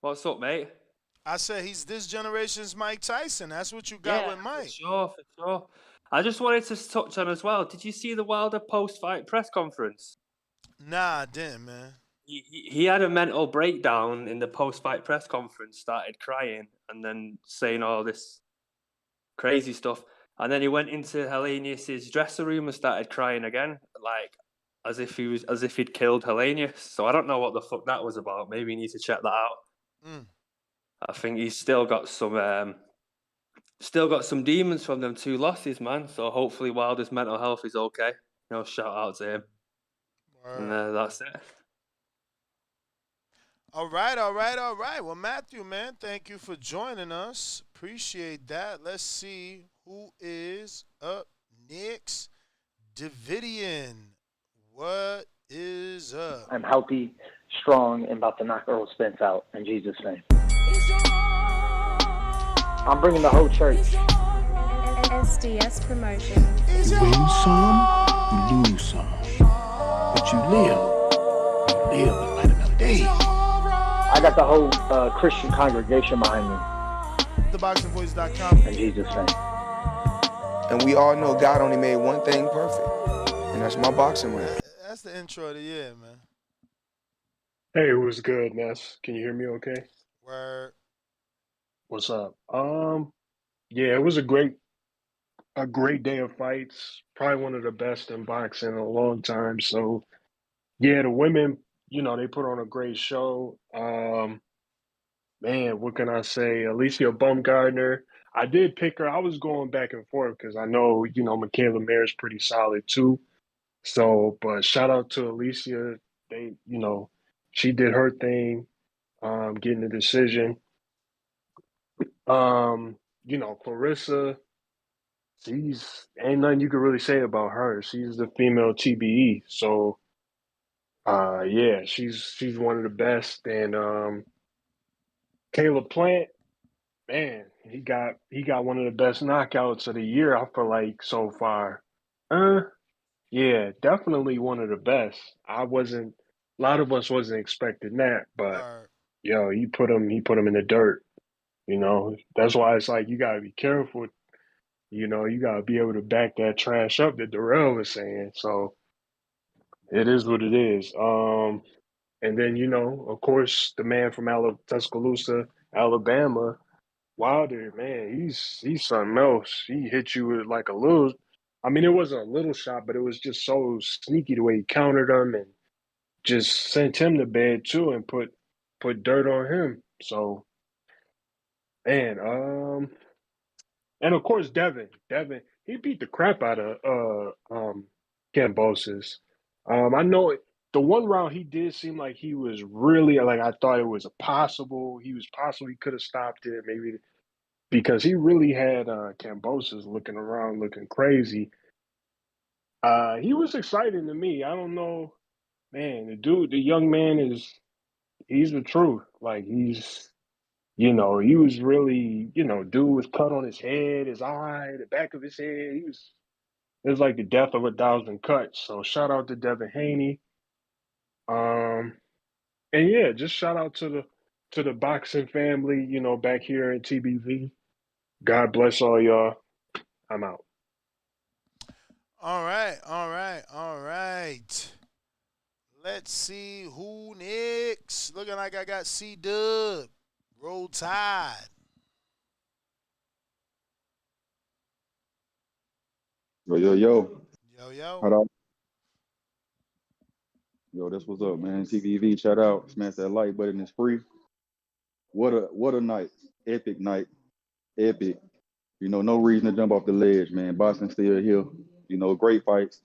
What's up, mate? I said he's this generation's Mike Tyson. That's what you got with Mike. For sure. I just wanted to touch on as well. Did you see the Wilder post-fight press conference? Nah, I didn't, man. He had a mental breakdown in the post-fight press conference, started crying, and then saying all this crazy stuff. And then he went into Helenius' dressing room and started crying again, like as if he'd killed Helenius. So I don't know what the fuck that was about. Maybe you need to check that out. I think he's still got some demons from them 2 losses, man. So hopefully Wilder's mental health is okay. You know, shout out to him. And that's it. All right. Well, Matthew, man, thank you for joining us. Appreciate that. Let's see who is up next. Davidian, what is up? I'm healthy, strong, and about to knock Earl Spence out in Jesus' name. I'm bringing the whole church. SDS Promotions. You win some, you lose some. But you live and light another day. I got the whole Christian congregation behind me. TheBoxingVoice.com. In Jesus' name. And we all know God only made one thing perfect, and that's my boxing ring. That's the intro of the year, man. Hey, what's good, Ness? Can you hear me okay? Word. What's up? Yeah, it was a great day of fights. Probably one of the best in boxing in a long time. So, yeah, the women, you know, they put on a great show. Man, what can I say? Alicia Bumgardner. I did pick her. I was going back and forth because I know, you know, Michaela Mayer is pretty solid too. So, but shout out to Alicia. They, you know, she did her thing, getting the decision. You know, Clarissa, ain't nothing you can really say about her. She's the female TBE. So yeah, she's one of the best. And Caleb Plant, man, he got one of the best knockouts of the year, I feel like, so far. Yeah, definitely one of the best. A lot of us wasn't expecting that, but yo, he put him in the dirt. You know, that's why it's like you gotta be careful. You know, you gotta be able to back that trash up that Dirrell was saying. So it is what it is. And then, you know, of course, the man from Tuscaloosa, Alabama, Wilder, man, he's something else. He hit you with like a little. I mean, it wasn't a little shot, but it was just so sneaky the way he countered him and just sent him to bed too, and put dirt on him. So, man, and of course, Devin, he beat the crap out of Kambosos. I know the one round he did seem like he was really like I thought it was possible. He could have stopped it maybe because he really had Kambosos looking around, looking crazy. He was exciting to me. I don't know, man. The young man he's the truth. Like you know, he was really, you know, dude was cut on his head, his eye, the back of his head. It was like the death of 1,000 cuts. So shout out to Devin Haney. And yeah, just shout out to the boxing family, you know, back here in TBV. God bless all y'all. I'm out. All right. Let's see who next. Looking like I got C-Dub. Roll Tide. Yo. Yo. Hold on. Yo, that's what's up, man. TVV, shout out. Smash that like button. It's free. What a night. Epic night. Epic. You know, no reason to jump off the ledge, man. Boxing still here. You know, great fights.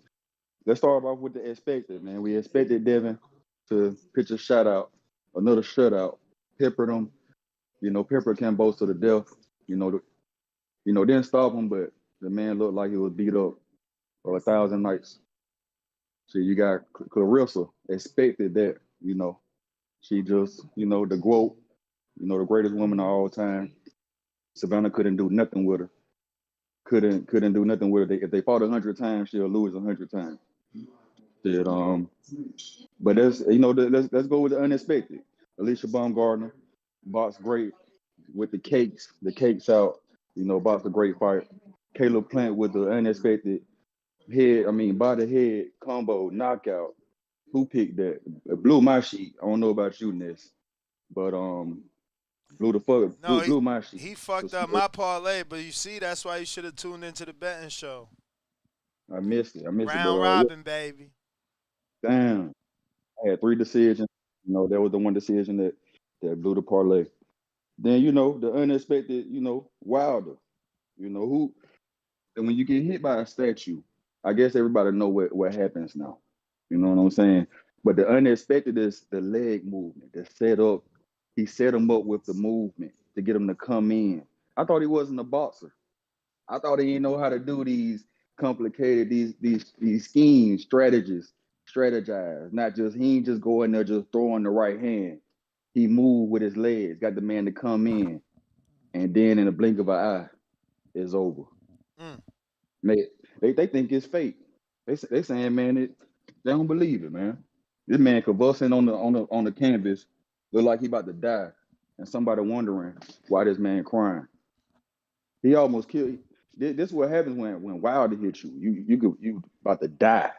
Let's start off with the expected, man. We expected Devin to pitch a shutout, another shutout. Peppered him. You know, Pepper can boast to the death. You know, Didn't stop him, but the man looked like he was beat up for 1,000 nights. So you got Clarissa expected that, She just, the GOAT, the greatest woman of all time. Savannah couldn't do nothing with her. Couldn't do nothing with her. If they fought 100 times, she'll lose 100 times. Said, but let's go with the unexpected. Alicia Bumgardner, boxed great with the cakes out. Boxed a great fight. Caleb Plant with the unexpected body head combo knockout. Who picked that? It blew my sheet. I don't know about you, Ness, but blew my sheet. He fucked up my parlay, but you see, that's why you should have tuned into the betting show. I missed it. Round robin, baby. Damn. I had 3 decisions. That was the one decision that blew the parlay. Then, the unexpected, Wilder. Who, and when you get hit by a statue, I guess everybody know what happens now. You know what I'm saying? But the unexpected is the leg movement, the setup. He set him up with the movement to get him to come in. I thought he wasn't a boxer. I thought he didn't know how to do these complicated, these schemes, strategize. Not just, he ain't just go in there just throwing the right hand. He moved with his legs, got the man to come in. And then in the blink of an eye, it's over. They think it's fake. They saying, man, they don't believe it, man. This man convulsing on the canvas, look like he about to die, and somebody wondering why this man crying. He almost killed. This is what happens when Wilder hits you. You about to die.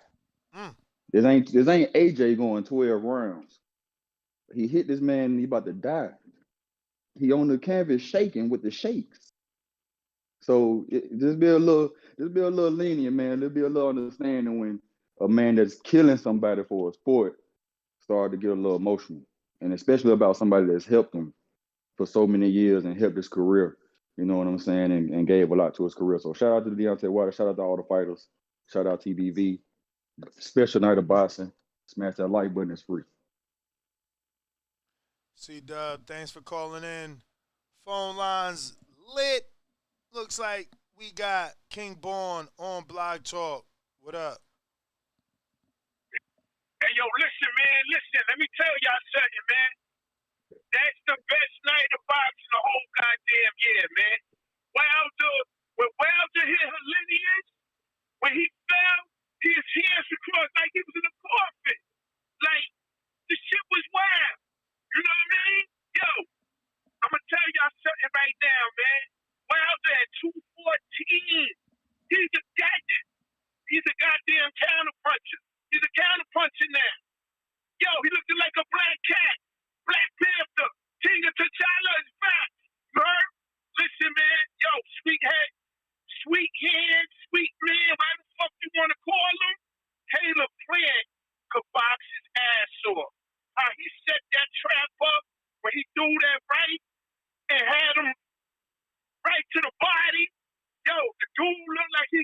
This ain't AJ going 12 rounds. He hit this man and he about to die. He on the canvas shaking with the shakes. So just be a little lenient, man. There'll be a little understanding when a man that's killing somebody for a sport start to get a little emotional, and especially about somebody that's helped him for so many years and helped his career. You know what I'm saying? And gave a lot to his career. So shout out to Deontay Wilder. Shout out to all the fighters. Shout out TBV. Special night of boxing. Smash that like button. It's free. C-Dub, thanks for calling in. Phone lines lit. Looks like we got King Born on Blog Talk. What up? Hey, yo, listen, man. Listen, let me tell y'all something, man. That's the best night of boxing the whole goddamn year, man. When Wilder hit Helenius, when he fell, his hands were crossed like he was in a coffin. Like, the shit was wild. You know what I mean? Yo, I'm going to tell y'all something right now, man. Wilder at 214. He's a gadget. He's a goddamn counterpuncher. He's a counterpuncher now. Yo, he looking like a black cat. Black Panther. King of T'Challa is back. You heard? Listen, man. Yo, sweet head, sweet hand, sweet man, whatever the fuck you want to call him. Caleb Plant could box his ass off. How he set that trap up when he threw that right and had him right to the body. Yo, the dude looked like the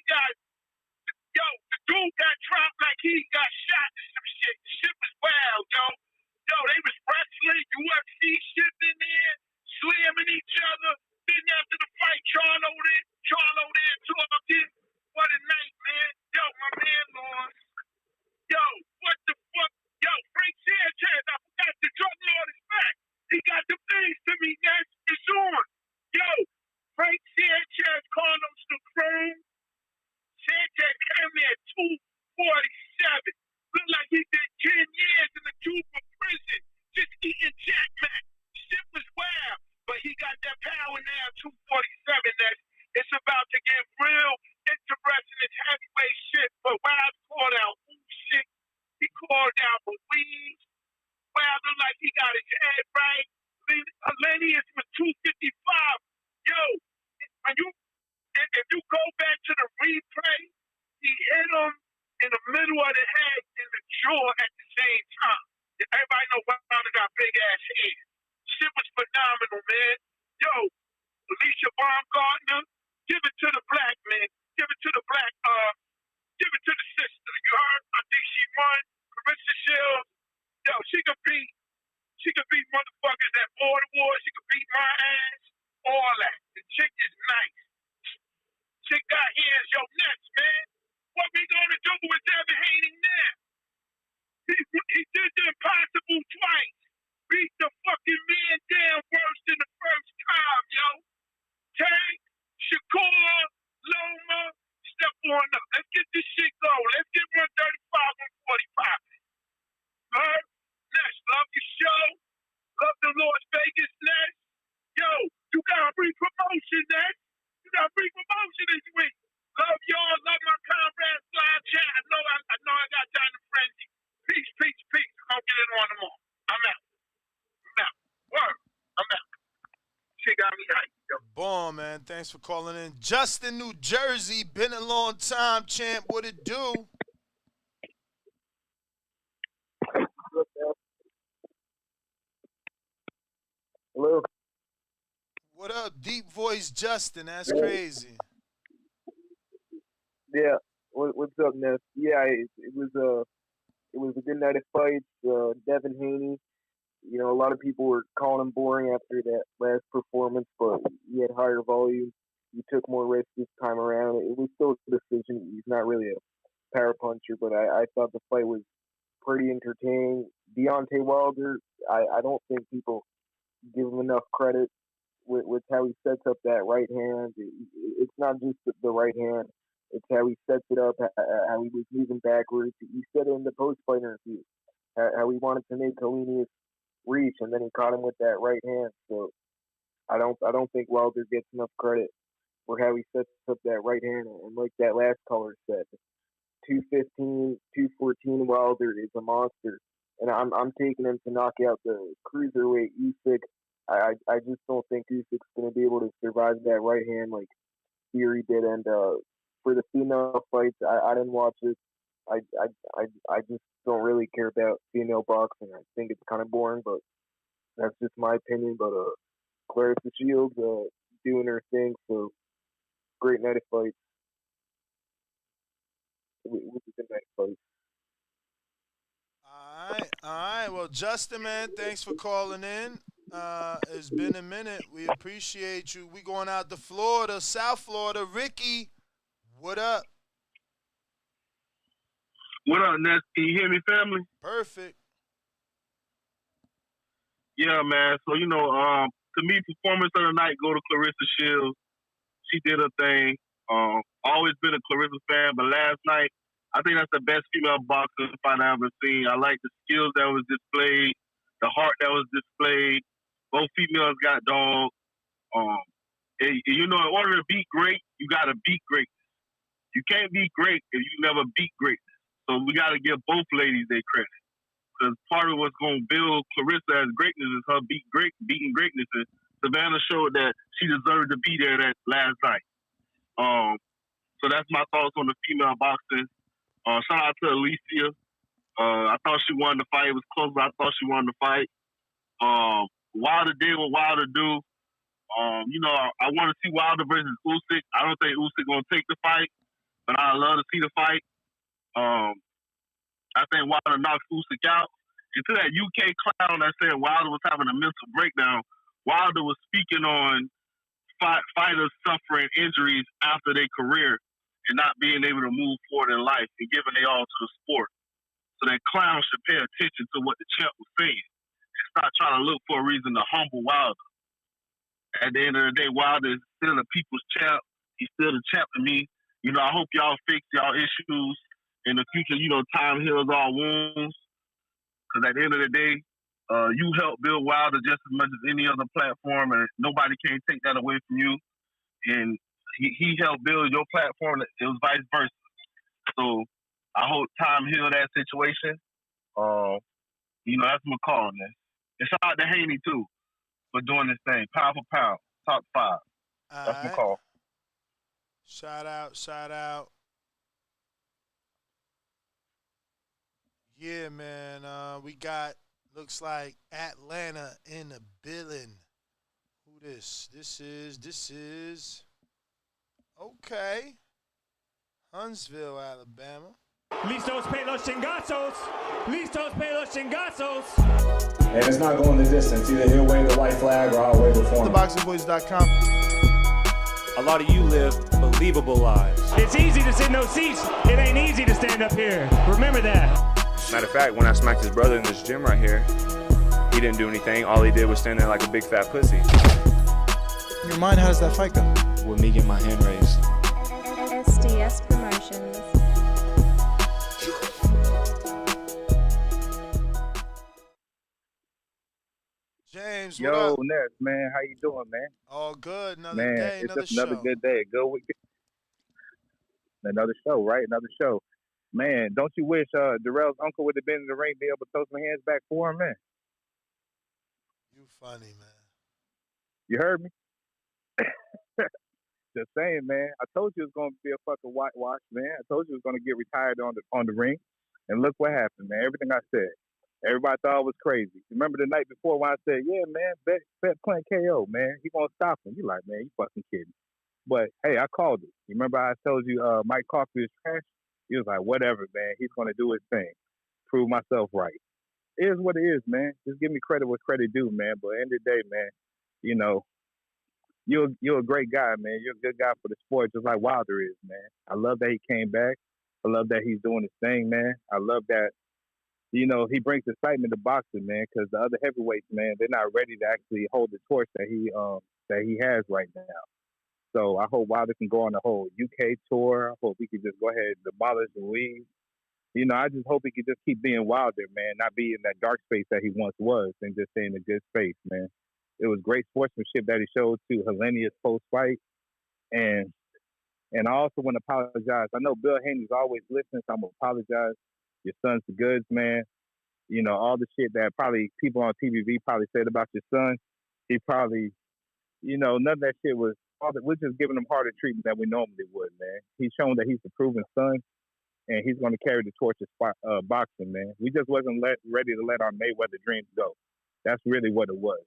dude got dropped like he got shot and some shit. The shit was wild, yo. Yo, they was wrestling, UFC shit in there, slamming each other. Then after the fight, Charlo there talking. What a night, man. Yo, my man lost. Yo, what the fuck? Yo, Frank Sanchez, I forgot the drug lord is back. He got the things to me, guys. It's on. Yo, Frank Sanchez, Carlos the Chrome. Sanchez came there at 247. Looked like he did 10 years in the Cuba prison, just eating jackman. Shit was wild, but he got that power now, 247. It's about to get real interesting. It's heavyweight shit, but Wild called out shit. He called out Louise. Wild looked like he got his head right. Helenius was 255. Yo, if you go back to the replay, he hit him in the middle of the head and the jaw at the same time. Everybody know Wilder got big ass hands. Shit was phenomenal, man. Yo, Alicia Baumgartner, give it to the black man. Give it to the black, give it to the sister. You heard? I think she won. Carissa Shields. Yo, she could beat motherfuckers at Baltimore. She could beat my ass. All that. The chick is nice. Las Vegas, Ness. Yo, you got a free promotion, Ness. You got a free promotion this week. Love y'all. Love my comrades. Slide chat. I know I got time to frenzy. Peace, peace, peace. I'll get it on tomorrow. I'm out. Word. I'm out. Shit got me hyped, yo. Boom, man. Thanks for calling in. Justin, New Jersey. Been a long time, champ. What it do? Hello. What up, deep voice Justin? That's crazy. Yeah. What's up, Ness? Yeah, it was a good night of fights. Devin Haney. You know, a lot of people were calling him boring after that last performance, but he had higher volume. He took more risks this time around. It was still a decision. He's not really a power puncher, but I thought the fight was pretty entertaining. Deontay Wilder, I don't think people give him enough credit with how he sets up that right hand. It's not just the right hand. It's how he sets it up, how he was moving backwards. He said it in the post-fight interview, how he wanted to make Helenius reach, and then he caught him with that right hand. So I don't think Wilder gets enough credit for how he sets up that right hand. And like that last caller said, 215, 214 Wilder is a monster. And I'm taking him to knock out the cruiserweight Usyk. I just don't think Usyk's going to be able to survive that right hand like Fury did. And for the female fights, I didn't watch it. I just don't really care about female boxing. I think it's kind of boring, but that's just my opinion. But Clarissa Shields doing her thing, so great night of fights. It was a good night of fights. All right. Well, Justin, man, thanks for calling in. It's been a minute. We appreciate you. We going out to Florida, South Florida. Ricky, what up? What up, Ness? Can you hear me, family? Perfect. Yeah, man. So, to me, performance of the night go to Clarissa Shields. She did her thing. Always been a Clarissa fan, but last night, I think that's the best female boxer fight I've ever seen. I like the skills that was displayed, the heart that was displayed. Both females got dogs. In order to beat great, you got to beat great. You can't be great if you never beat great. So we got to give both ladies their credit. Because part of what's going to build Clarissa as greatness is her beating greatness. And Savannah showed that she deserved to be there that last night. So that's my thoughts on the female boxing. Shout out to Alicia. I thought she won the fight. It was close, but I thought she won the fight. Wilder did what Wilder do. I want to see Wilder versus Usyk. I don't think Usyk going to take the fight, but I love to see the fight. I think Wilder knocks Usyk out. And to that UK clown that said Wilder was having a mental breakdown, Wilder was speaking on fighters suffering injuries after their career and not being able to move forward in life and giving their all to the sport. So that clown should pay attention to what the champ was saying and stop trying to look for a reason to humble Wilder. At the end of the day, Wilder is still the people's champ. He's still the champ to me. I hope y'all fix y'all issues in the future. Time heals all wounds. Because at the end of the day, you helped build Wilder just as much as any other platform, and nobody can take that away from you. And he helped build your platform. It was vice versa. So I hope time heal that situation. That's my call, man. And shout out to Haney, too, for doing this thing. Pound for pound. Top 5. That's my call. Shout out. Yeah, man. We got, looks like Atlanta in the building. Who this? This is, okay. Huntsville, Alabama. Listos pe los chingazos. Listos pe los chingazos. And it's not going the distance. Either he'll wave the white flag or I'll wave the form. TheBoxingVoice.com. A lot of you live believable lives. It's easy to sit in those seats. It ain't easy to stand up here. Remember that. Matter of fact, when I smacked his brother in this gym right here, he didn't do anything. All he did was stand there like a big fat pussy. In your mind, how does that fight go? With me getting my hand raised. SDS Promotions. James. James, what Yo, up? Ness, man, how you doing, man? All good. Another Man, day, it's another just another show. good day, a good week. Another show, right? Another show. Man, don't you wish Dirrell's uncle would have been in the ring, be able to throw some hands back for him, man? You funny, man. You heard me? Just saying, man. I told you it was going to be a fucking whitewash, man. I told you it was going to get retired on the ring, and look what happened, man. Everything I said, everybody thought it was crazy. Remember the night before when I said, "Yeah, man, bet Clint KO, man. He gonna stop him." You like, man, you fucking kidding? But hey, I called it. You remember I told you Mike Coffey is trash? He was like, whatever, man. He's gonna do his thing. Prove myself right. It is what it is, man. Just give me credit what credit due, man. But at the end of the day, man, you know, you're a great guy, man. You're a good guy for the sport, just like Wilder is, man. I love that he came back. I love that he's doing his thing, man. I love that, you know, he brings excitement to boxing, man, because the other heavyweights, man, they're not ready to actually hold the torch that he has right now. So I hope Wilder can go on the whole UK tour. I hope he can just go ahead and demolish Louise. You know, I just hope he can just keep being Wilder, man, not be in that dark space that he once was and just stay in a good space, man. It was great sportsmanship that he showed to Helenius post-fight. And I also want to apologize. I know Bill Haney's always listening, so I'm going to apologize. Your son's the goods, man. You know, all the shit that probably people on TVV probably said about your son, he probably, you know, none of that shit was, we're just giving him harder treatment than we normally would, man. He's shown that he's the proven son, and he's going to carry the torch of boxing, man. We just wasn't ready to let our Mayweather dreams go. That's really what it was.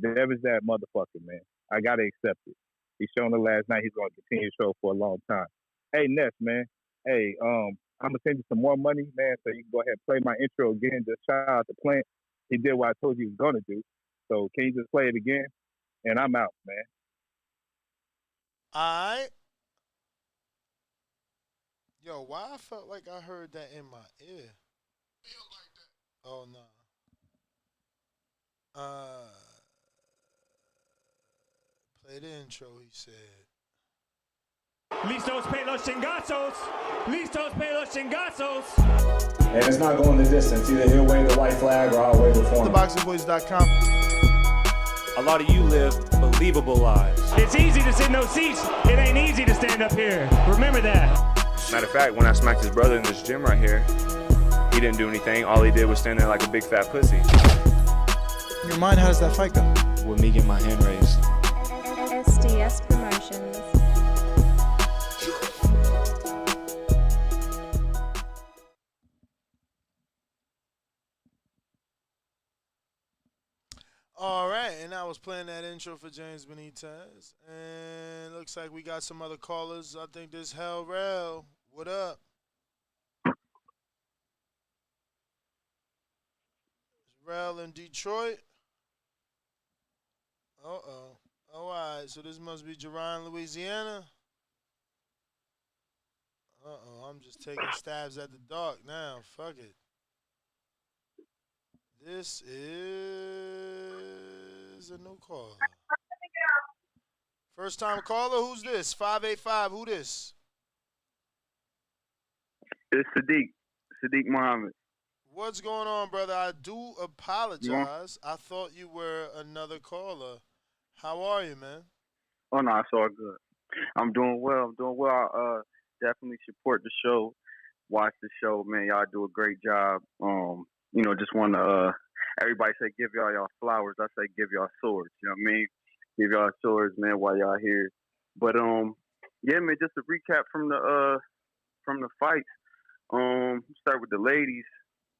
Devin's that motherfucker, man. I got to accept it. He's shown it last night. He's going to continue to show for a long time. Hey, Ness, man. Hey, I'm going to send you some more money, man, so you can go ahead and play my intro again. Just shout out to Plant. He did what I told you he was going to do. So can you just play it again? And I'm out, man. All right. Yo, why I felt like I heard that in my ear? Oh, no. Play the intro, he said. Listos pe los chingazos. Listos pe los chingazos. And it's not going the distance. Either he'll wave the white flag or I'll wave it for him. TheBoxingVoice.com. A lot of you live believable lives. It's easy to sit in those seats. It ain't easy to stand up here. Remember that. Matter of fact, when I smacked his brother in this gym right here, he didn't do anything. All he did was stand there like a big fat pussy. In your mind, how does that fight go? With me getting my hand raised. SDS Promotions. All right, and I was playing that intro for James Benitez. And looks like we got some other callers. I think this Helenius. What up? Rel in Detroit. Uh-oh. All right, so this must be Jerron, Louisiana. Uh-oh, I'm just taking stabs at the dark now. Fuck it. This is a new caller. First time caller, who's this? 585, who this? It's Sadiq Muhammad. What's going on, brother? I do apologize. I thought you were another caller. How are you, man? Oh no, it's all good. I'm doing well. I definitely support the show. Watch the show, man. Y'all do a great job. You know, just want to. Everybody say give y'all flowers. I say give y'all swords. You know what I mean? Give y'all swords, man, while y'all here. But yeah, man. Just a recap from the fights. Start with the ladies.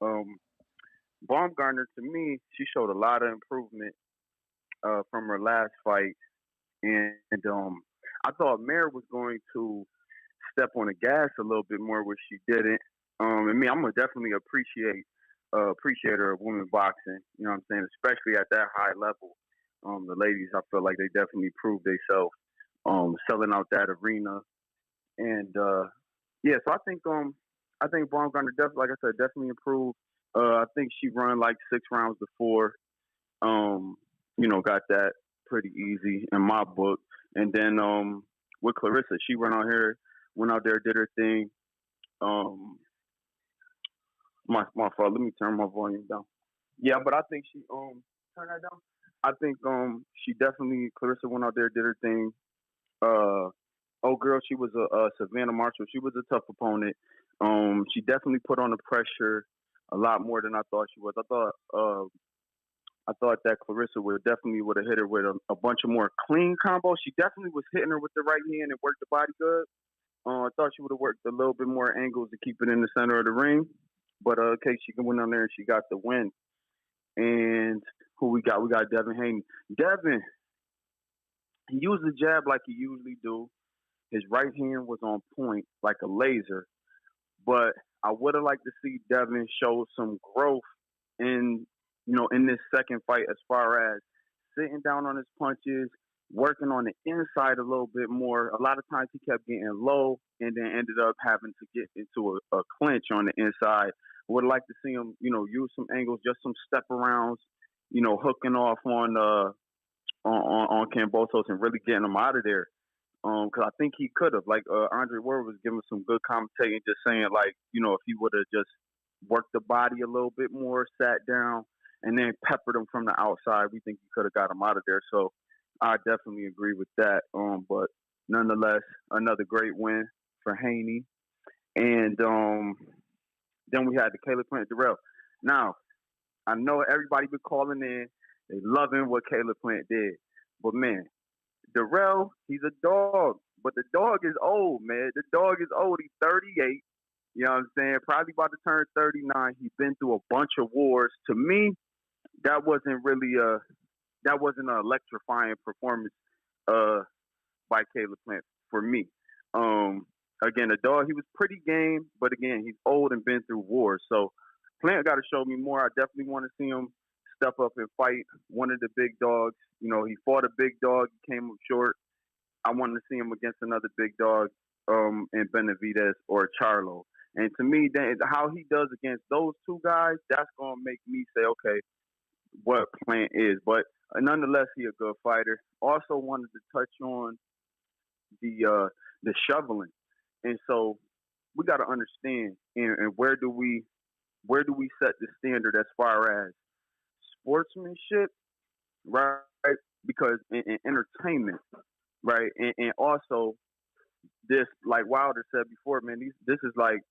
Bumgardner, to me, she showed a lot of improvement from her last fight, and I thought Mare was going to step on the gas a little bit more, which she didn't. And me, I'm gonna definitely appreciator of women boxing. You know what I'm saying? Especially at that high level. The ladies, I feel like they definitely proved themselves selling out that arena. And yeah, so I think Bumgardner definitely, like I said, definitely improved. I think she run like 6 rounds to 4. You know, got that pretty easy in my book. And then with Clarissa, she went out there, did her thing. My fault. Let me turn my volume down. Yeah, but I think she turn that down. I think she definitely Clarissa went out there, did her thing. Girl, she was a Savannah Marshall. She was a tough opponent. She definitely put on the pressure a lot more than I thought she was. I thought that Clarissa would have hit her with a bunch of more clean combos. She definitely was hitting her with the right hand and worked the body good. I thought she would have worked a little bit more angles to keep it in the center of the ring. But okay, she went on there and she got the win. And who we got? We got Devin Haney. Devin, he used the jab like he usually do. His right hand was on point like a laser. But I would have liked to see Devin show some growth in this second fight as far as sitting down on his punches, working on the inside a little bit more. A lot of times he kept getting low and then ended up having to get into a clinch on the inside. Would like to see him, use some angles, just some step arounds, hooking off on Kambosos and really getting him out of there. Because I think he could have, like Andre Ward was giving some good commentating, just saying like, if he would have just worked the body a little bit more, sat down, and then peppered him from the outside, we think he could have got him out of there. So I definitely agree with that. But nonetheless, another great win for Haney. And then we had the Caleb Plant Dirrell. Now, I know everybody been calling in. They loving what Caleb Plant did. But, man, Dirrell, he's a dog. But the dog is old, man. The dog is old. He's 38. You know what I'm saying? Probably about to turn 39. He's been through a bunch of wars. To me, that wasn't an electrifying performance by Caleb Plant for me. Again, the dog, he was pretty game, but again, he's old and been through wars. So Plant got to show me more. I definitely want to see him step up and fight one of the big dogs. He fought a big dog, he came up short. I wanted to see him against another big dog in Benavidez or Charlo. And to me, then how he does against those two guys, that's going to make me say, okay, what Plant is. But nonetheless, he's a good fighter. Also wanted to touch on the shoveling. And so we got to understand, and where do we set the standard as far as sportsmanship, right? Because in entertainment, right, and also this, like Wilder said before, man, this is like,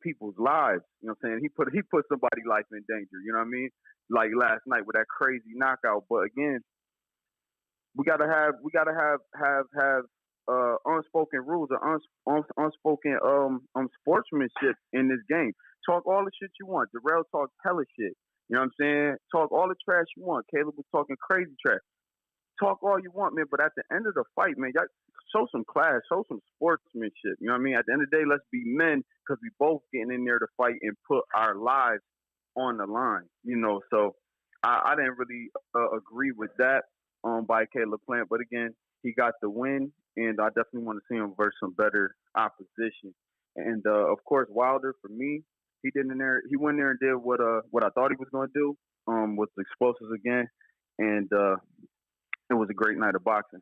people's lives. You know what I'm saying? He put somebody's life in danger. You know what I mean? Like last night with that crazy knockout. But again, we gotta have unspoken rules or unspoken sportsmanship in this game. Talk all the shit you want. Dirrell talked hella shit. You know what I'm saying? Talk all the trash you want. Caleb was talking crazy trash. Talk all you want, man. But at the end of the fight, man, y'all show some class, show some sportsmanship. You know what I mean? At the end of the day, let's be men because we both getting in there to fight and put our lives on the line. So I didn't really agree with that by Caleb Plant. But again, he got the win, and I definitely want to see him versus some better opposition. And of course, Wilder, for me, he went in there and did what I thought he was going to do, with the explosives again, and it was a great night of boxing.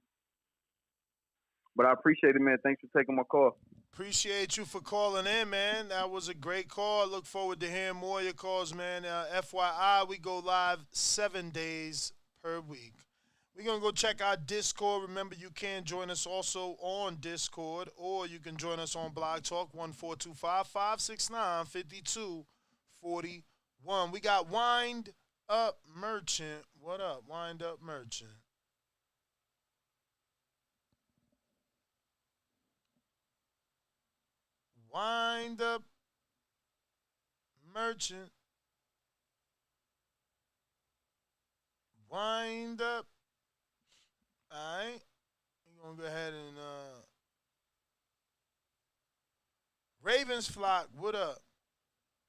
But I appreciate it, man. Thanks for taking my call. Appreciate you for calling in, man. That was a great call. I look forward to hearing more of your calls, man. FYI, we go live 7 days per week. We're going to go check our Discord. Remember, you can join us also on Discord, or you can join us on Blog Talk, 1-425-569-5241. We got Wind Up Merchant. What up, Wind Up Merchant? Wind Up Merchant. Wind up. All right. We're going to go ahead and Ravens Flock, what up?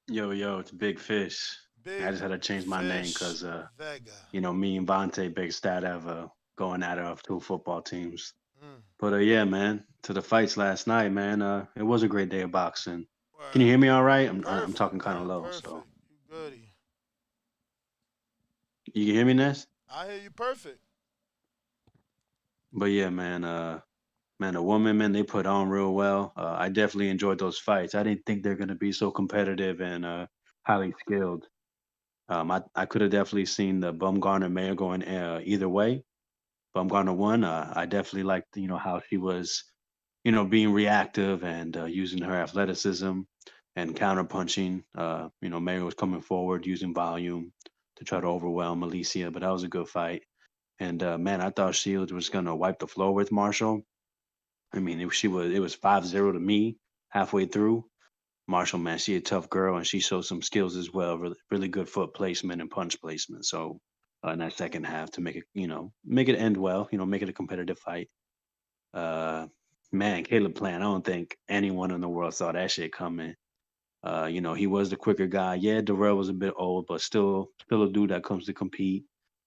Yo, it's Big Fish. Big I just had to change my name because, Vega. me and Vontae Big Stat ever going at it off two football teams. Mm. But yeah, man, to the fights last night, man, it was a great day of boxing. Can you hear me all right? I'm talking kind of low, perfect. so. You goody. You can hear me, Ness? I hear you perfect. But yeah, man, the women, man, they put on real well. I definitely enjoyed those fights. I didn't think they're going to be so competitive and highly skilled. I could have definitely seen the Bumgarner Mayer going either way. Bumgarner won. I definitely liked, how she was, being reactive and using her athleticism and counterpunching. Mayer was coming forward using volume to try to overwhelm Alicia, but that was a good fight. And man, I thought Shields was gonna wipe the floor with Marshall. I mean, it was 5-0 to me halfway through. Marshall, man, she a tough girl and she showed some skills as well. Really, really good foot placement and punch placement. So in that second half to make it, make it end well, make it a competitive fight. Uh, man, Caleb Plant, I don't think anyone in the world saw that shit coming. He was the quicker guy. Yeah, Dirrell was a bit old, but still a dude that comes to compete.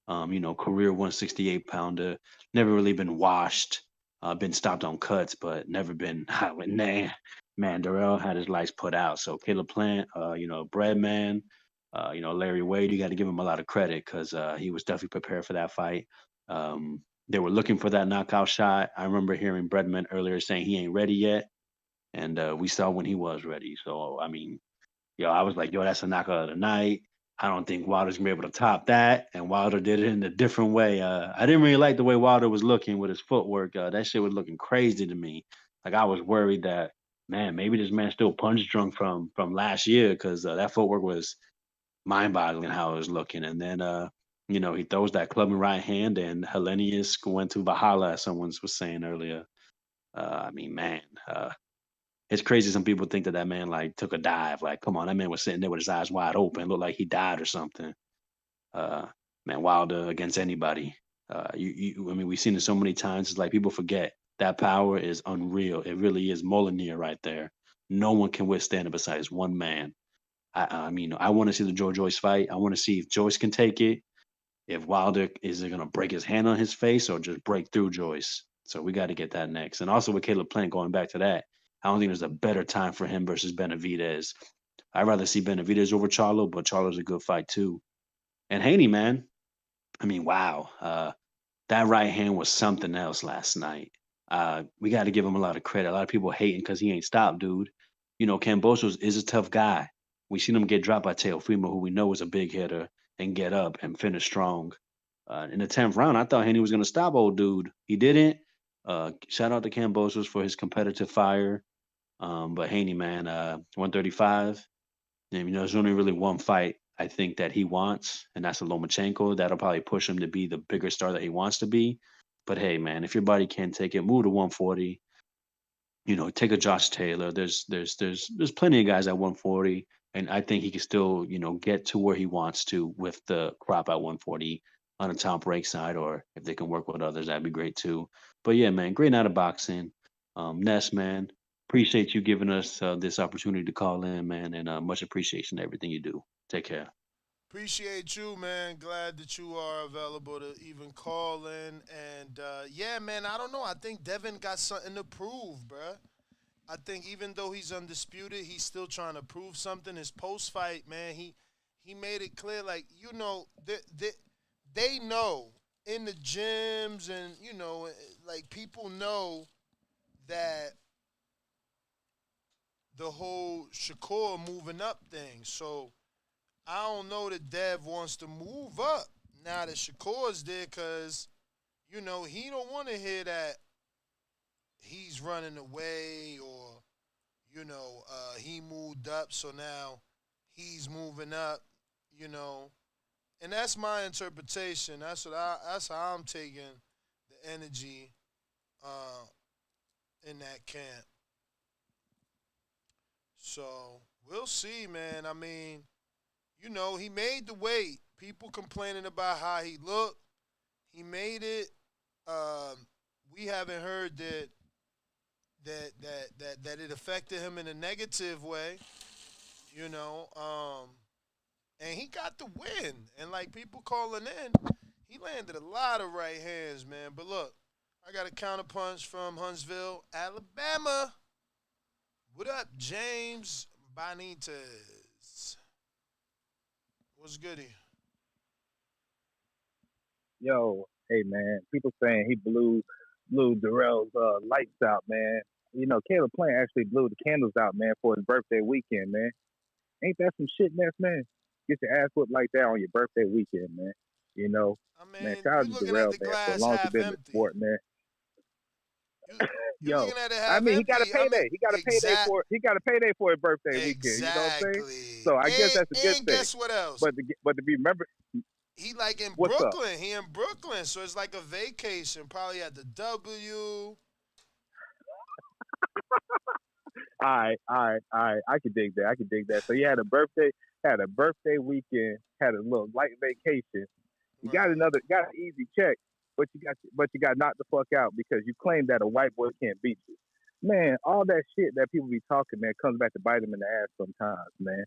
Career 168 pounder, never really been washed, been stopped on cuts, but never been. Nah, man, Dirrell had his lights put out. So Caleb Plant, Breadman, Larry Wade, you got to give him a lot of credit because he was definitely prepared for that fight. They were looking for that knockout shot. I remember hearing Breadman earlier saying he ain't ready yet, and we saw when he was ready. So I mean, I was like, yo, that's a knockout of the night. I don't think Wilder's gonna be able to top that. And Wilder did it in a different way. I didn't really like the way Wilder was looking with his footwork. That shit was looking crazy to me. Like I was worried that, man, maybe this man's still punch drunk from last year because that footwork was mind-boggling how it was looking. And then he throws that clubbing right hand and Helenius went to Valhalla, as someone was saying earlier. I mean, man, it's crazy. Some people think that man like took a dive. Like, come on, that man was sitting there with his eyes wide open, looked like he died or something. Uh, Man, Wilder against anybody. I mean, we've seen it so many times. It's like people forget that power is unreal. It really is Molinear right there. No one can withstand it besides one man. I mean, I want to see the Joyce fight. I want to see if Joyce can take it. If Wilder is it gonna break his hand on his face or just break through Joyce? So we got to get that next. And also with Caleb Plant, going back to that, I don't think there's a better time for him versus Benavidez. I'd rather see Benavidez over Charlo, but Charlo's a good fight too. And Haney, man, I mean, wow, that right hand was something else last night. We got to give him a lot of credit. A lot of people hating because he ain't stopped, dude. Cambosos is a tough guy. We seen him get dropped by Teofimo, who we know is a big hitter, and get up and finish strong. In the 10th round, I thought Haney was going to stop old dude. He didn't. Shout out to Cambosos for his competitive fire. But Haney, man, 135. And, there's only really one fight I think that he wants, and that's a Lomachenko. That'll probably push him to be the bigger star that he wants to be. But hey, man, if your body can't take it, move to 140. Take a Josh Taylor. There's plenty of guys at 140, and I think he can still, get to where he wants to with the crop at 140 on the top rank side, or if they can work with others, that'd be great too. But yeah, man, great night of boxing. Ness, man, appreciate you giving us this opportunity to call in, man, and much appreciation to everything you do. Take care. Appreciate you, man. Glad that you are available to even call in. And yeah, man, I don't know. I think Devin got something to prove, bruh. I think even though he's undisputed, he's still trying to prove something. His post fight, man, he made it clear, like, they know in the gyms and, like, people know that the whole Shakur moving up thing. So I don't know that Dev wants to move up now that Shakur's there because, he don't want to hear that he's running away or, he moved up, so now he's moving up, And that's my interpretation. That's how I'm taking the energy in that camp. So we'll see, man. I mean, he made the weight. People complaining about how he looked. He made it. We haven't heard that it affected him in a negative way, and he got the win. And like people calling in, he landed a lot of right hands, man. But look, I got a counterpunch from Huntsville, Alabama. What up, James Benitez? What's goody? Yo, hey man, people saying he blew Dirrell's lights out, man. Caleb Plant actually blew the candles out, man, for his birthday weekend, man. Ain't that some shit, man? get your ass whooped like that on your birthday weekend, man. You know, man. Shout out to looking at Dirrell, the man, for as glass long as he half been in the empty. sport, man. You're Yo, looking at it I half mean, he empty. got a payday. He got a payday Exact- for. He got a payday for his birthday weekend. You know what I'm saying? So I guess that's a good And thing. guess what else? But to be remembered, he like in what's up? Brooklyn. He in Brooklyn, so it's like a vacation. Probably at the W. All right. I can dig that. So you had a birthday weekend, had a little light vacation. You got an easy check, but you got knocked the fuck out because you claimed that a white boy can't beat you. Man, all that shit that people be talking, man, comes back to bite them in the ass sometimes, man.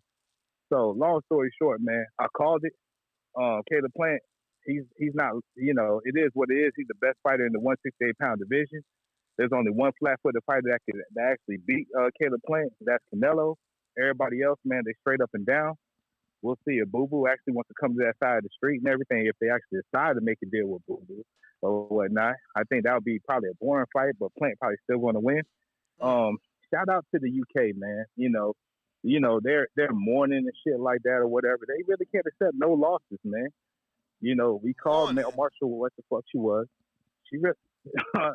So long story short, man, I called it. Caleb Plant, he's not, it is what it is. He's the best fighter in the 168-pound division. There's only one flat-footed fighter that actually beat Caleb Plant. That's Canelo. Everybody else, man, they straight up and down. We'll see if Boo Boo actually wants to come to that side of the street and everything. If they actually decide to make a deal with Boo Boo or whatnot, I think that would be probably a boring fight, but Plant probably still going to win. Shout out to the UK, man. They're mourning and shit like that or whatever. They really can't accept no losses, man. We called Marshall what the fuck she was. She really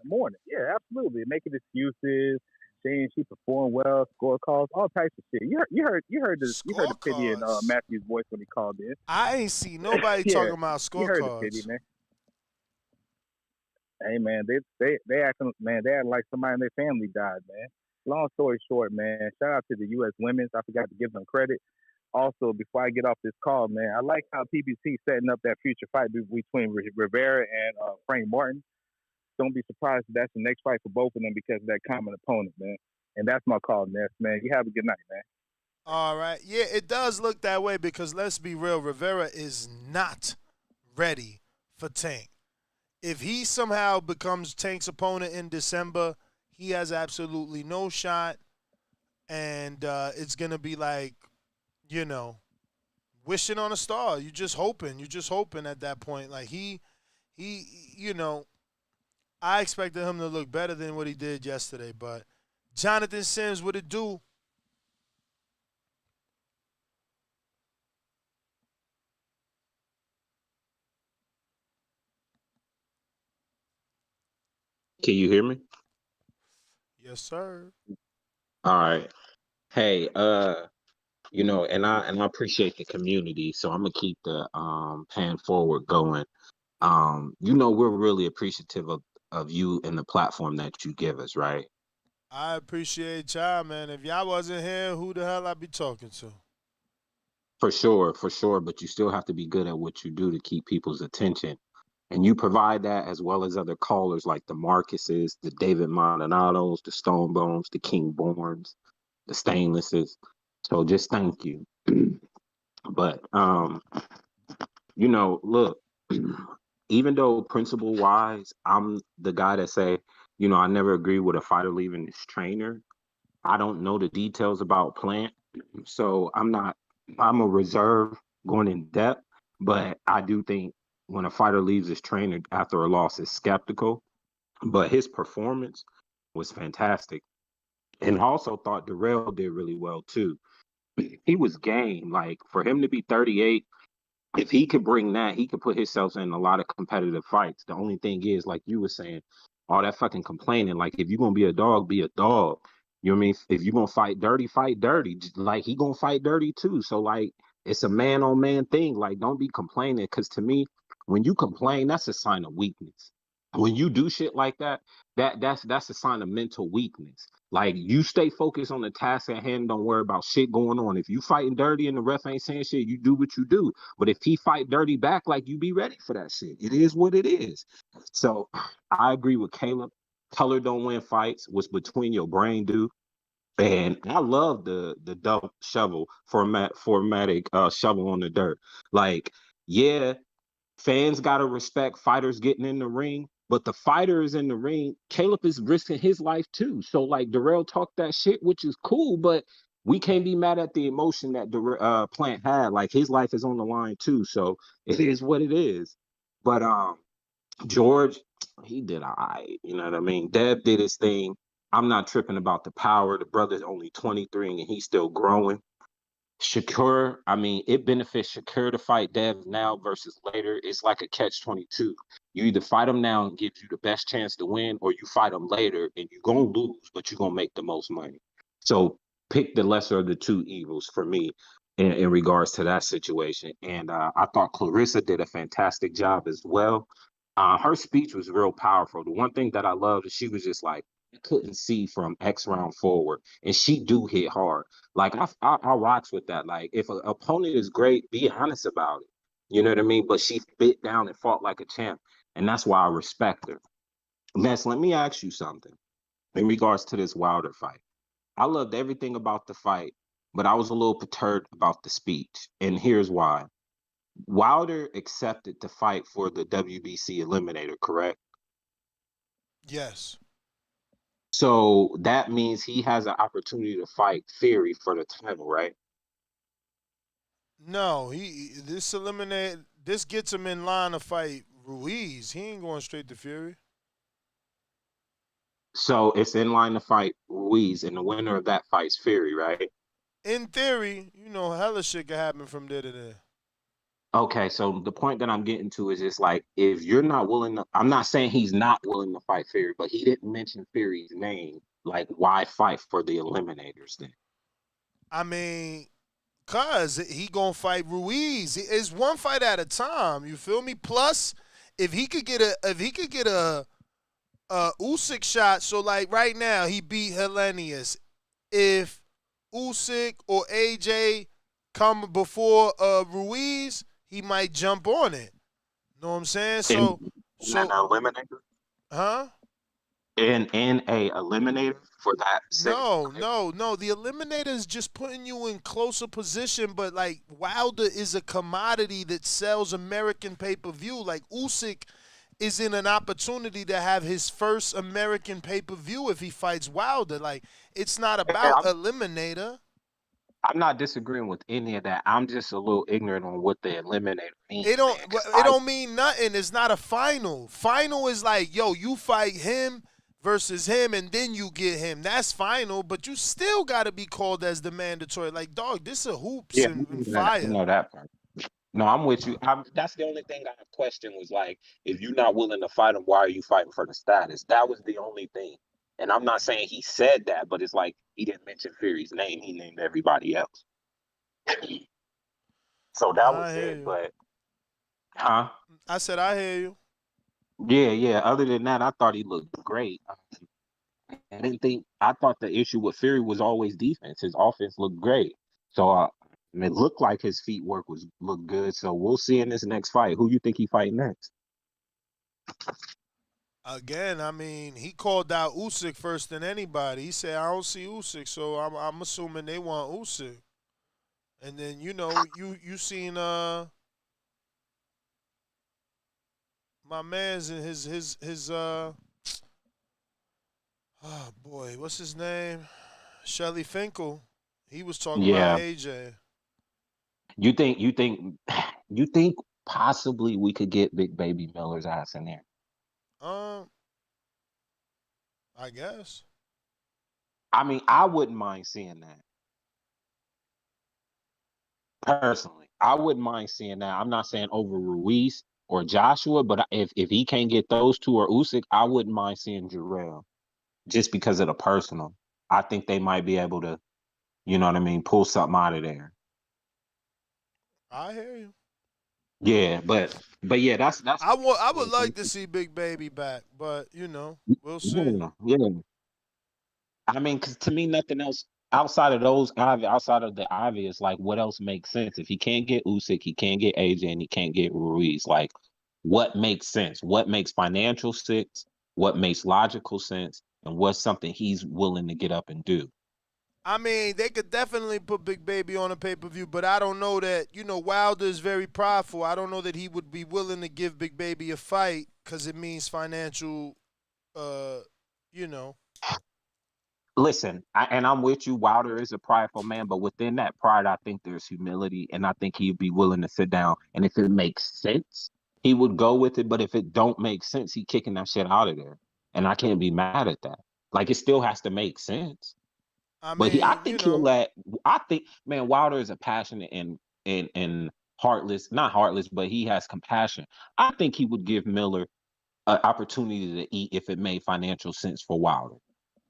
mourning. Yeah, absolutely. Making excuses, saying she performed well, score calls, all types of shit. You heard the pity in Matthew's voice when he called in. I ain't see nobody talking about scorecards. You heard the pity, man. Hey man, they acting like somebody in their family died, man. Long story short, man, shout out to the U.S. women's. I forgot to give them credit. Also, before I get off this call, man, I like how PBC setting up that future fight between Rivera and Frank Martin. Don't be surprised if that's the next fight for both of them because of that common opponent, man. And that's my call, Ness, man. You have a good night, man. All right. Yeah, it does look that way because let's be real, Rivera is not ready for Tank. If he somehow becomes Tank's opponent in December, he has absolutely no shot. And it's going to be like, wishing on a star. You're just hoping at that point. Like he I expected him to look better than what he did yesterday, but Jonathan Sims, what it do? Can you hear me? Yes, sir. All right. Hey, and I appreciate the community, so I'm gonna keep the pan forward going. We're really appreciative of you and the platform that you give us, right? I appreciate y'all, man. If y'all wasn't here, who the hell I'd be talking to? For sure, but you still have to be good at what you do to keep people's attention. And you provide that as well as other callers like the Marcuses, the David Maldonados, the Stone Bones, the King Borns, the Stainlesses. So just thank you. But look, even though principle wise, I'm the guy that say, I never agree with a fighter leaving his trainer. I don't know the details about Plant. So I'm a reserve going in depth, but I do think when a fighter leaves his trainer after a loss is skeptical, but his performance was fantastic. And I also thought Dirrell did really well too. He was game. Like for him to be 38, if he could bring that, he could put himself in a lot of competitive fights. The only thing is, like you were saying, all that fucking complaining. Like if you're gonna be a dog, be a dog. You know what I mean? If you're gonna fight dirty, fight dirty. Like he gonna fight dirty too. So like it's a man on man thing. Like don't be complaining. Cause to me, when you complain, that's a sign of weakness. When you do shit like that, that's a sign of mental weakness. Like you stay focused on the task at hand, don't worry about shit going on. If you fighting dirty and the ref ain't saying shit, you do what you do. But if he fight dirty back, like you be ready for that shit. It is what it is. So I agree with Caleb. Color don't win fights. What's between your brain do. And I love the double shovel formatic shovel on the dirt. Like, yeah, fans gotta respect fighters getting in the ring, but the fighter is in the ring. Caleb is risking his life too. So like Dirrell talked that shit, which is cool, but we can't be mad at the emotion that Plant had. Like his life is on the line too. So it is what it is. But George, he did all right. You know what I mean? Dev did his thing. I'm not tripping about the power. The brother's only 23 and he's still growing. Shakur, I mean, it benefits Shakur to fight Dev now versus later. It's like a catch-22. You either fight him now and gives you the best chance to win, or you fight him later and you're going to lose, but you're going to make the most money. So pick the lesser of the two evils for me in regards to that situation. And I thought Clarissa did a fantastic job as well. Her speech was real powerful. The one thing that I loved is she was just like, I couldn't see from X round forward. And she do hit hard. Like I rocks with that. Like if an opponent is great, be honest about it. You know what I mean? But she bit down and fought like a champ. And that's why I respect her. Ness, let me ask you something in regards to this Wilder fight. I loved everything about the fight, but I was a little perturbed about the speech. And here's why. Wilder accepted to fight for the WBC Eliminator, correct? Yes. So that means he has an opportunity to fight Fury for the title, right? No, this gets him in line to fight Ruiz. He ain't going straight to Fury. So it's in line to fight Ruiz, and the winner of that fights Fury, right? In theory, hella shit can happen from there to there. Okay, so the point that I'm getting to is just like, if you're not willing to, I'm not saying he's not willing to fight Fury, but he didn't mention Fury's name. Like, why fight for the Eliminators then? I mean, cause he gonna fight Ruiz. It's one fight at a time. You feel me? Plus, if he could get a Usyk shot, so like right now he beat Helenius. If Usyk or AJ come before Ruiz, he might jump on it. Know what I'm saying? So an eliminator? Huh? And a eliminator for that set? No. The eliminator is just putting you in closer position, but like Wilder is a commodity that sells American pay-per-view. Like Usyk is in an opportunity to have his first American pay-per-view if he fights Wilder. Like, it's not about eliminator. I'm not disagreeing with any of that. I'm just a little ignorant on what the eliminator means. It don't mean nothing. It's not a final. Final is like, yo, you fight him versus him, and then you get him. That's final, but you still got to be called as the mandatory. Like, dog, this is hoops and fire. I know that part. No, I'm with you. That's the only thing I questioned was like, if you're not willing to fight him, why are you fighting for the status? That was the only thing. And I'm not saying he said that, but it's like he didn't mention Fury's name. He named everybody else. So that was it. But, huh? I said, I hear you. Yeah. Other than that, I thought he looked great. I thought the issue with Fury was always defense. His offense looked great. So it looked like his feet work looked good. So we'll see in this next fight. Who you think he fight next? Again, I mean, he called out Usyk first than anybody. He said, I don't see Usyk, so I'm assuming they want Usyk. And then, you seen my man's in his oh boy, what's his name? Shelly Finkel. He was talking about AJ. You think possibly we could get Big Baby Miller's ass in there? I guess. I mean, I wouldn't mind seeing that. Personally, I wouldn't mind seeing that. I'm not saying over Ruiz or Joshua, but if he can't get those two or Usyk, I wouldn't mind seeing Dirrell. Just because of the personal. I think they might be able to, you know what I mean, pull something out of there. I hear you. Yeah, but yeah, that's. I would like to see Big Baby back, but we'll see. Yeah. I mean, because to me, nothing else outside of the obvious, like what else makes sense? If he can't get Usyk, he can't get AJ, and he can't get Ruiz. Like, what makes sense? What makes financial sense? What makes logical sense? And what's something he's willing to get up and do? I mean, they could definitely put Big Baby on a pay-per-view, but I don't know that, Wilder is very prideful. I don't know that he would be willing to give Big Baby a fight because it means financial, Listen, and I'm with you. Wilder is a prideful man, but within that pride, I think there's humility, and I think he'd be willing to sit down. And if it makes sense, he would go with it. But if it don't make sense, he kicking that shit out of there. And I can't be mad at that. Like, it still has to make sense. I But I mean, think he'll let. I think, man, Wilder is a passionate and heartless, not heartless, but he has compassion. I think he would give Miller an opportunity to eat if it made financial sense for Wilder,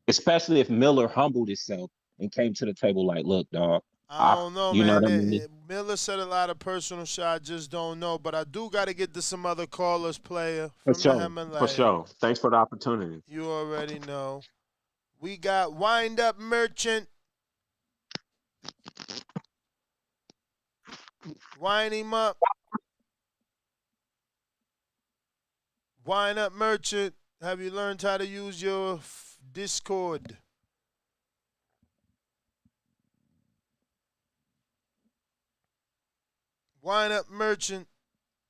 especially if Miller humbled himself and came to the table like, "Look, dog, I don't know, you know man. what I mean." Miller said a lot of personal shit. I just don't know. But I do got to get to some other callers, player, For from the sure, for Himalaya. sure. Thanks for the opportunity. You already know. We got Wind Up Merchant. Wind him up. Wind Up Merchant. Have you learned how to use your Discord? Wind Up Merchant.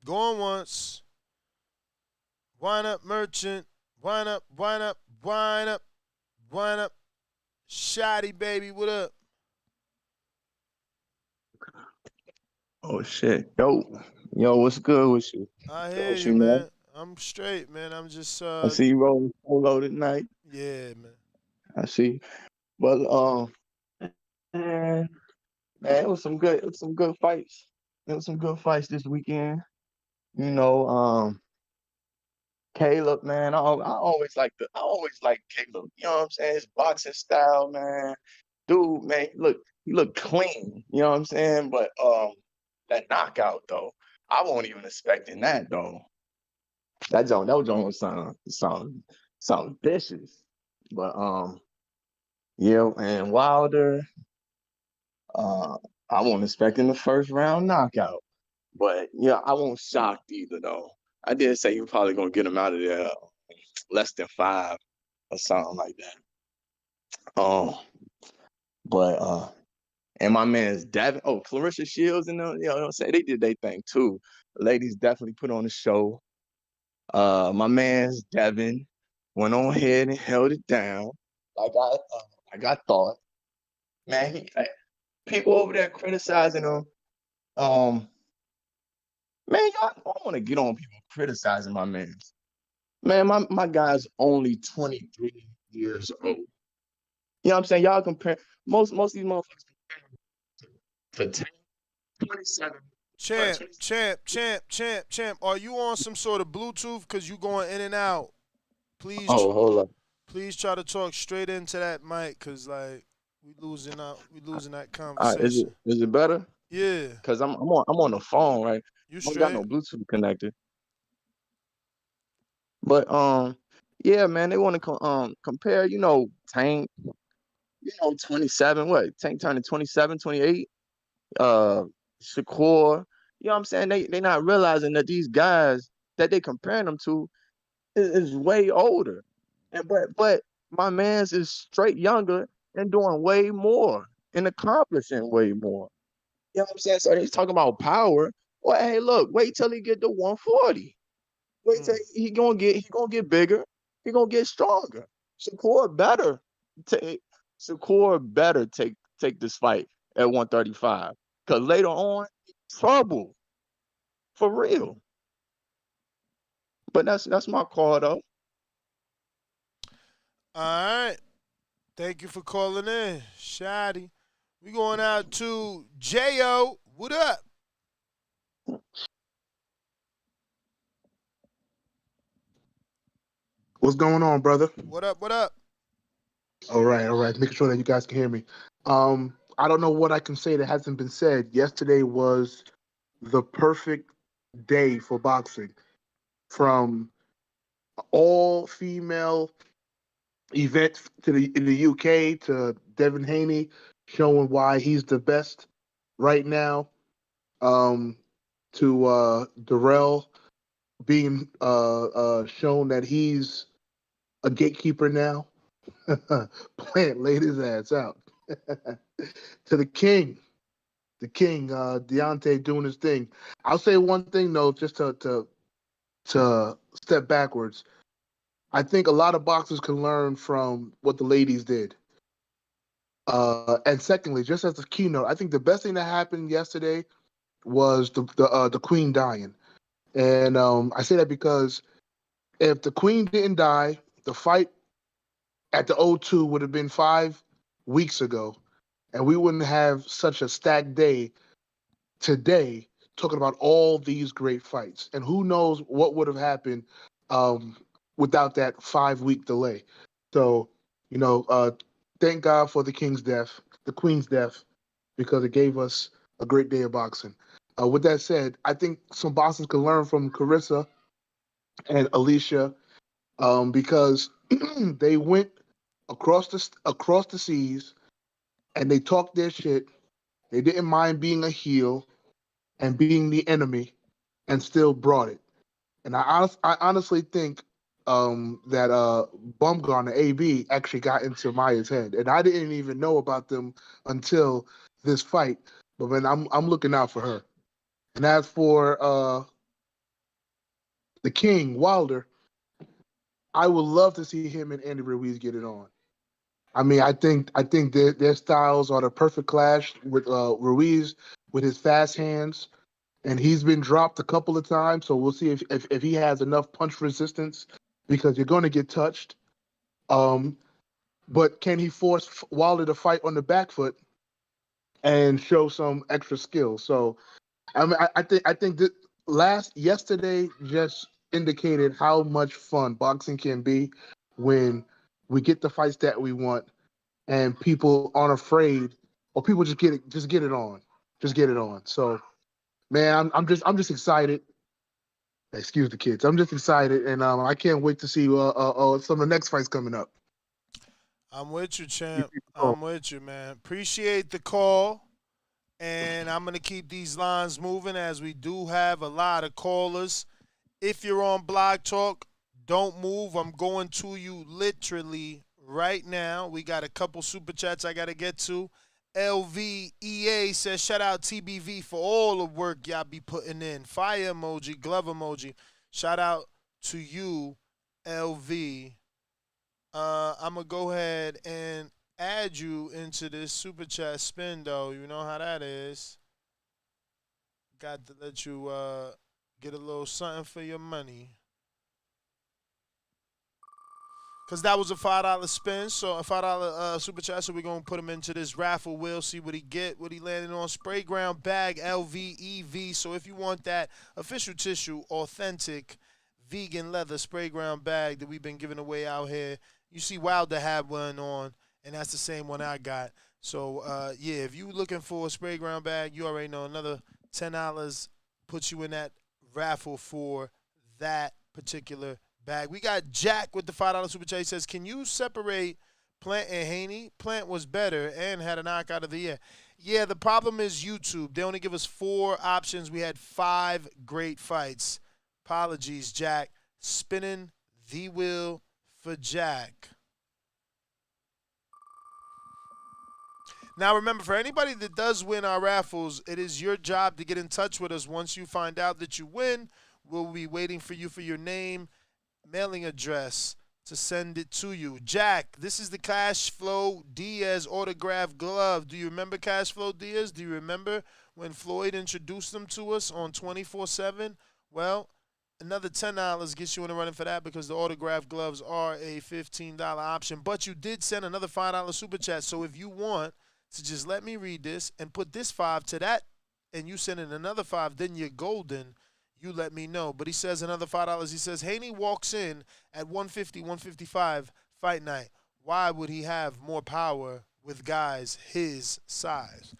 Going once. Wind Up Merchant. Wind up, wind up, wind up, wind up. Shotty, baby, what up? Oh shit. Yo, what's good with you? I hear What you, you know? man. I'm straight, man. I'm just I see you rolling solo tonight. yeah, man. I see. But man, it was some good fights. It was some good fights this weekend. You know, Caleb, man, I always like Caleb. You know what I'm saying? His boxing style, man. Dude, man, he looked clean. You know what I'm saying? But that knockout though, I wasn't even expecting that though. That joint was sound vicious. But yeah, and Wilder, I wasn't expecting the first round knockout. But yeah, I wasn't shocked either though. I did say you're probably gonna get him out of there less than 5 or something like that. But and my man's Devin, Clarissa Shields and them, you know what I'm saying? They did their thing too. The ladies definitely put on the show. My man's Devin went on ahead and held it down like I thought. Man, people over there criticizing him. Man, y'all, I want to get on people criticizing my man. Man, my guy's only 23 years old. You know what I'm saying? Y'all compare most of these motherfuckers for 10, 27. Champ. Are you on some sort of Bluetooth? Because you going in and out. Please. Hold up. Please try to talk straight into that mic, cause like we losing that All right, conversation. is it better? Yeah. Cause I'm on the phone, right? You I don't got straight? no Bluetooth connected. But yeah, man, they want to compare, Tank, 27, what? Tank turning 27, 28. Shakur, you know what I'm saying? They not realizing that these guys that they comparing them to is way older. And but my man's is straight younger and doing way more and accomplishing way more. You know what I'm saying? So he's talking about power. Well, hey, look, wait till he get to 140. Wait till he gonna get bigger. He gonna get stronger. Shakur better take take this fight at 135. Cause later on, trouble. For real. But that's my call though. All right. Thank you for calling in, Shotty. We going out to Jo. What up? What's going on, brother? What up? What up? All right. Making sure that you guys can hear me. I don't know what I can say that hasn't been said. Yesterday was the perfect day for boxing. From all female event in the UK to Devin Haney showing why he's the best right now. To Dirrell being shown that he's a gatekeeper now. Plant laid his ass out. To the king, Deontay doing his thing. I'll say one thing though, just to step backwards. I think a lot of boxers can learn from what the ladies did. And secondly, just as a keynote, I think the best thing that happened yesterday was the queen dying. And I say that because if the queen didn't die, the fight at the O2 would have been 5 weeks ago, and we wouldn't have such a stacked day today talking about all these great fights. And who knows what would have happened um, without that 5-week delay. So, thank God for the King's death, the Queen's death, because it gave us a great day of boxing. With that said, I think some boxers can learn from Carissa and Alicia because they went across the seas and they talked their shit. They didn't mind being a heel and being the enemy, and still brought it. And I honestly think that Bumgardner AB actually got into Maya's head, and I didn't even know about them until this fight. But man, I'm looking out for her. And as for the King Wilder, I would love to see him and Andy Ruiz get it on. I mean, I think their styles are the perfect clash with Ruiz with his fast hands, and he's been dropped a couple of times. So we'll see if he has enough punch resistance because you're going to get touched. Um, but can he force Wilder to fight on the back foot and show some extra skill? So I think that yesterday just indicated how much fun boxing can be when we get the fights that we want and people aren't afraid or people just get it on. Just get it on. So man, I'm just excited. Excuse the kids. I'm just excited and I can't wait to see some of the next fights coming up. I'm with you, champ. I'm with you, man. Appreciate the call. And I'm going to keep these lines moving as we do have a lot of callers. If you're on Blog Talk, don't move. I'm going to you literally right now. We got a couple super chats I got to get to. LVEA says, shout out TBV for all the work y'all be putting in. Fire emoji, glove emoji. Shout out to you, LV. I'm going to go ahead and add you into this super chat spin, though. You know how that is. Got to let you get a little something for your money. Because that was a $5 spin, so a $5 super chat, so we're going to put him into this raffle. We'll see what he get, what he landed on. Spray ground bag, LVEV. So if you want that official tissue, authentic, vegan leather spray ground bag that we've been giving away out here, you see Wilder had one on, and that's the same one I got. So, yeah, if you looking for a spray ground bag, you already know another $10 puts you in that raffle for that particular bag. We got Jack with the $5 super chat. He says, can you separate Plant and Haney? Plant was better and had a knockout of the year. Yeah, the problem is YouTube. They only give us 4 options. We had 5 great fights. Apologies, Jack. Spinning the wheel for Jack. Now, remember, for anybody that does win our raffles, it is your job to get in touch with us. Once you find out that you win, we'll be waiting for you for your name, mailing address to send it to you. Jack, this is the Cash Flow Diaz autographed glove. Do you remember Cash Flow Diaz? Do you remember when Floyd introduced them to us on 24/7? Well, another $10 gets you in the running for that because the autographed gloves are a $15 option. But you did send another $5 super chat. So if you want to just let me read this and put this 5 to that, and you send in another 5, then you're golden. You let me know. But he says another $5. He says, Haney walks in at 150, 155 fight night. Why would he have more power with guys his size?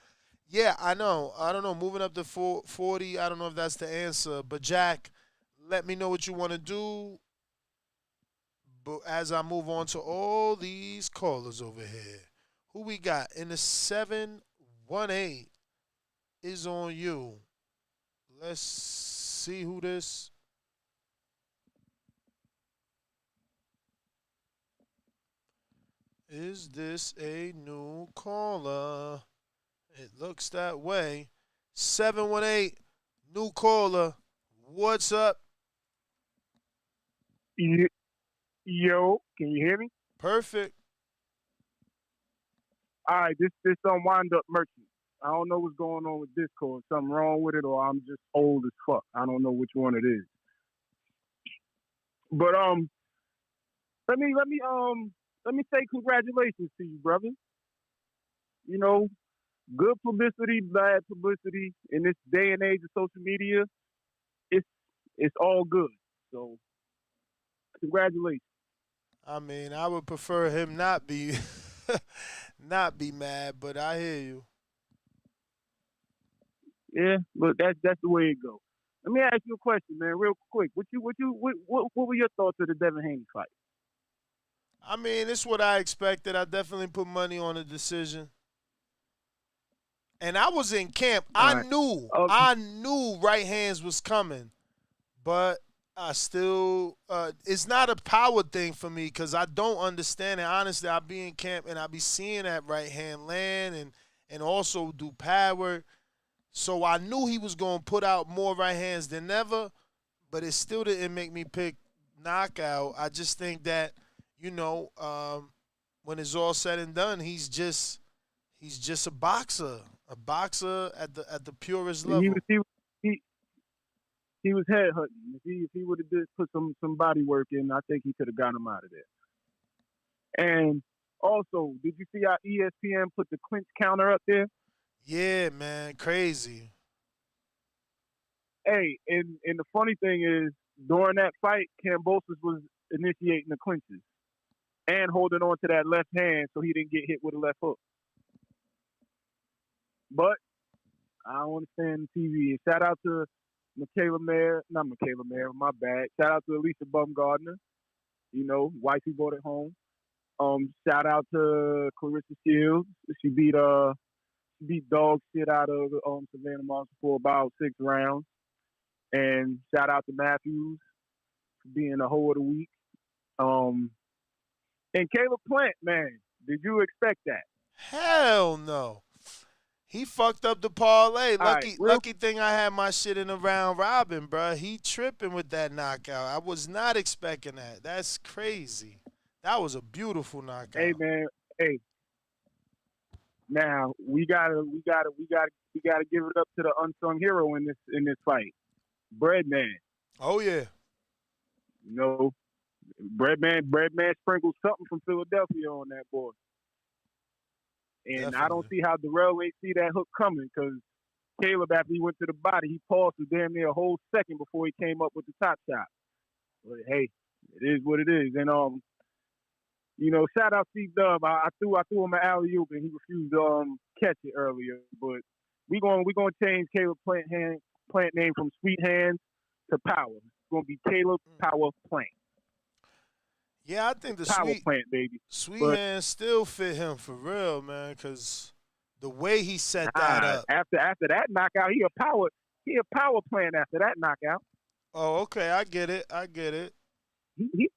Yeah, I know. I don't know. Moving up to 40, I don't know if that's the answer. But, Jack, let me know what you want to do. But as I move on to all these callers over here, who we got in the 718 is on you. Let's see who this. Is this a new caller? It looks that way. 718, new caller. What's up? Yo, can you hear me? Perfect. All right, this wind up merchant. I don't know what's going on with Discord. Something wrong with it, or I'm just old as fuck. I don't know which one it is. But let me say congratulations to you, brother. you know, good publicity, bad publicity. In this day and age of social media, it's it's all good. So congratulations. I mean, I would prefer him not be not be mad, but I hear you. Yeah, but that's the way it goes. Let me ask you a question, man, real quick. What were your thoughts of the Devin Haney fight? I mean, it's what I expected. I definitely put money on the decision. And I was in camp. All right. I knew right hands was coming, but I still, it's not a power thing for me because I don't understand it. Honestly, I be in camp and I be seeing that right hand land and also do power. So I knew he was going to put out more right hands than ever, but it still didn't make me pick knockout. I just think that, when it's all said and done, he's just a boxer at the purest level. He was head hunting. If he would have put some body work in, I think he could have got him out of there. And also, did you see how ESPN put the clinch counter up there? Yeah, man, crazy. Hey, and the funny thing is, during that fight, Kambosos was initiating the clinches and holding on to that left hand so he didn't get hit with a left hook. But I don't understand the TV. Shout out to my bad. Shout out to Alicia Bumgardner, wifey brought it home. Shout out to Clarissa Shields. She beat dog shit out of Savannah Monster for about 6 rounds. And shout out to Matthews for being the hoe of the week. And Caleb Plant, man, did you expect that? Hell no. He fucked up the parlay. Lucky right, thing I had my shit in a round robin, bro. He tripping with that knockout. I was not expecting that. That's crazy. That was a beautiful knockout. Hey, man. Hey. Now we gotta give it up to the unsung hero in this fight, Breadman. Oh yeah. Breadman sprinkled something from Philadelphia on that boy. And Definitely. I don't see how Dirrell ain't see that hook coming because Caleb, after he went to the body, he paused for damn near a whole second before he came up with the top shot. But hey, it is what it is. And shout out C-Dub. I threw him an alley-oop and he refused to catch it earlier. But we gonna change Caleb Plant name from Sweet Hands to Power. It's gonna be Caleb Power Plant. Yeah, I think the Power Plant, baby. Sweet Hands still fit him for real, man, because the way he set that up. After that knockout, he a Power Plant after that knockout. Oh, okay, I get it. He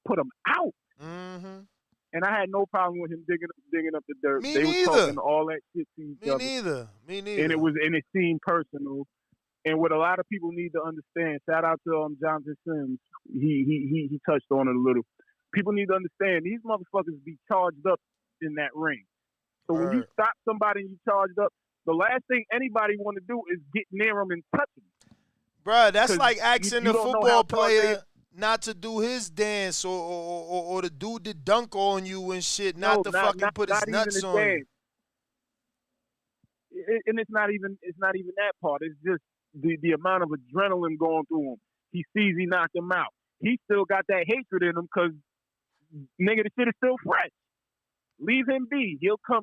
put him out. Mm-hmm. And I had no problem with him digging up the dirt. Me they neither. was talking all that shit to each other. Me neither. And it seemed personal. And what a lot of people need to understand, shout out to Jonathan Sims. He touched on it a little. People need to understand these motherfuckers be charged up in that ring. So when you stop somebody and you charged up, the last thing anybody want to do is get near them and touch them. Bruh, that's like asking the football player not to do his dance or the dude that dunk on you and shit, not fucking put his nuts on you. And it's not even that part. It's just the amount of adrenaline going through him. He sees he knocked him out. He still got that hatred in him because nigga, the shit is still fresh. Leave him be. He'll come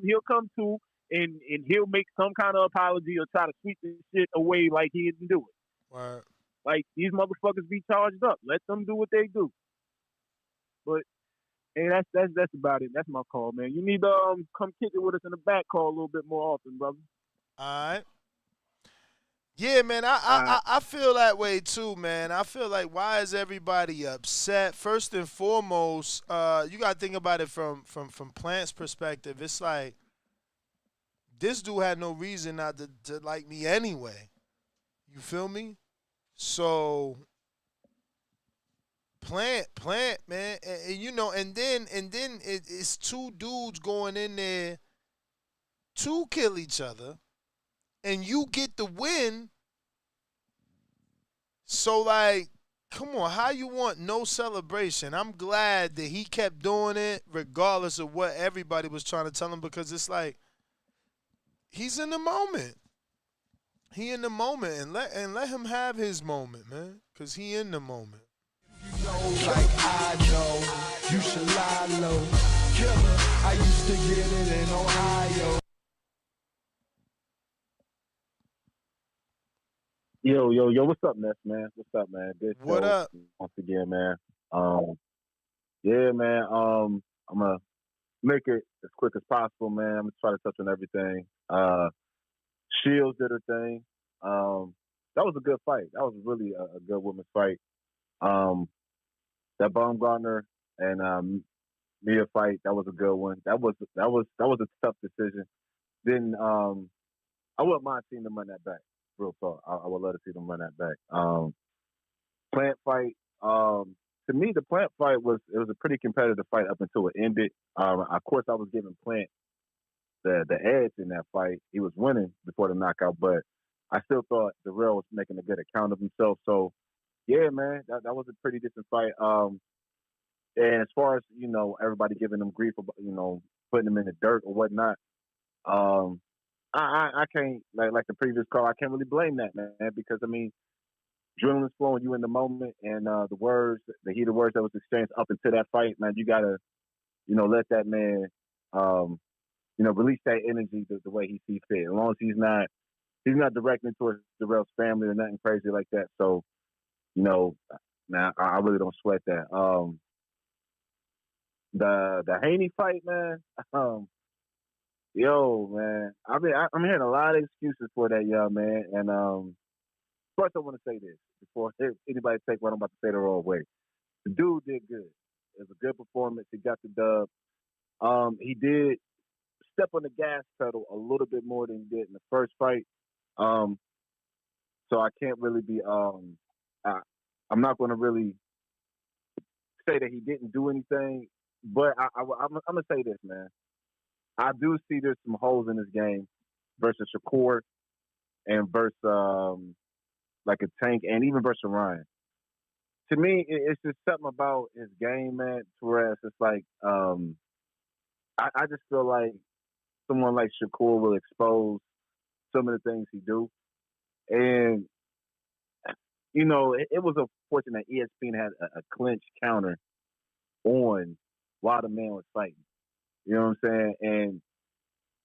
to and he'll make some kind of apology or try to sweep this shit away like he didn't do it. Right. Like these motherfuckers be charged up. Let them do what they do. But hey, that's about it. That's my call, man. You need to come kick it with us in the back call a little bit more often, brother. All right. Yeah, man, I feel that way too, man. I feel like why is everybody upset? First and foremost, you gotta think about it from Plant's perspective. It's like this dude had no reason not to like me anyway. You feel me? So Plant, man, and then it's two dudes going in there to kill each other. And you get the win. So, like, Come on, how you want no celebration? I'm glad that he kept doing it regardless of what everybody was trying to tell him because it's like he's in the moment. He in the moment and let him have his moment, man, cause he in the moment. Like I know, you should lie low. Killer, I used to get it in Ohio. Yo, what's up, Ness, man? What's up, man? Good What show up? once again, man. Yeah, man. I'm gonna make it as quick as possible, man. I'm gonna try to touch on everything. Shields did her thing. That was a good fight. That was really a good women's fight. That Bumgardner and Mia fight, that was a good one. That was a tough decision. Then I wouldn't mind seeing them run that back. Real talk. I would love to see them run that back. Plant fight. To me, the Plant fight was a pretty competitive fight up until it ended. Of course, I was giving Plant the edge in that fight. He was winning before the knockout, but I still thought Dirrell was making a good account of himself. So, yeah, man, that was a pretty decent fight. And as far as everybody giving them grief about putting them in the dirt or whatnot, I can't like the previous call. I can't really blame that, man, because I mean, adrenaline's flowing, you in the moment, and the heated words that was exchanged up into that fight, man, you gotta let that man release that energy the way he sees fit. As long as he's not directing towards Dirrell's family or nothing crazy like that. So, man, I really don't sweat that. The Haney fight, man. Yo, man. I'm hearing a lot of excuses for that young man. And first, I want to say this before anybody take what I'm about to say the wrong way. The dude did good. It was a good performance. He got the dub. He did step on the gas pedal a little bit more than he did in the first fight. So I can't really be. I'm not going to really say that he didn't do anything, but I'm gonna say this, man. I do see there's some holes in his game versus Shakur and versus like a Tank and even versus Ryan. To me, it's just something about his game, man. Whereas it's like I just feel like someone like Shakur will expose some of the things he do, and it was unfortunate that ESPN had a clinch counter on while the man was fighting. You know what I'm saying?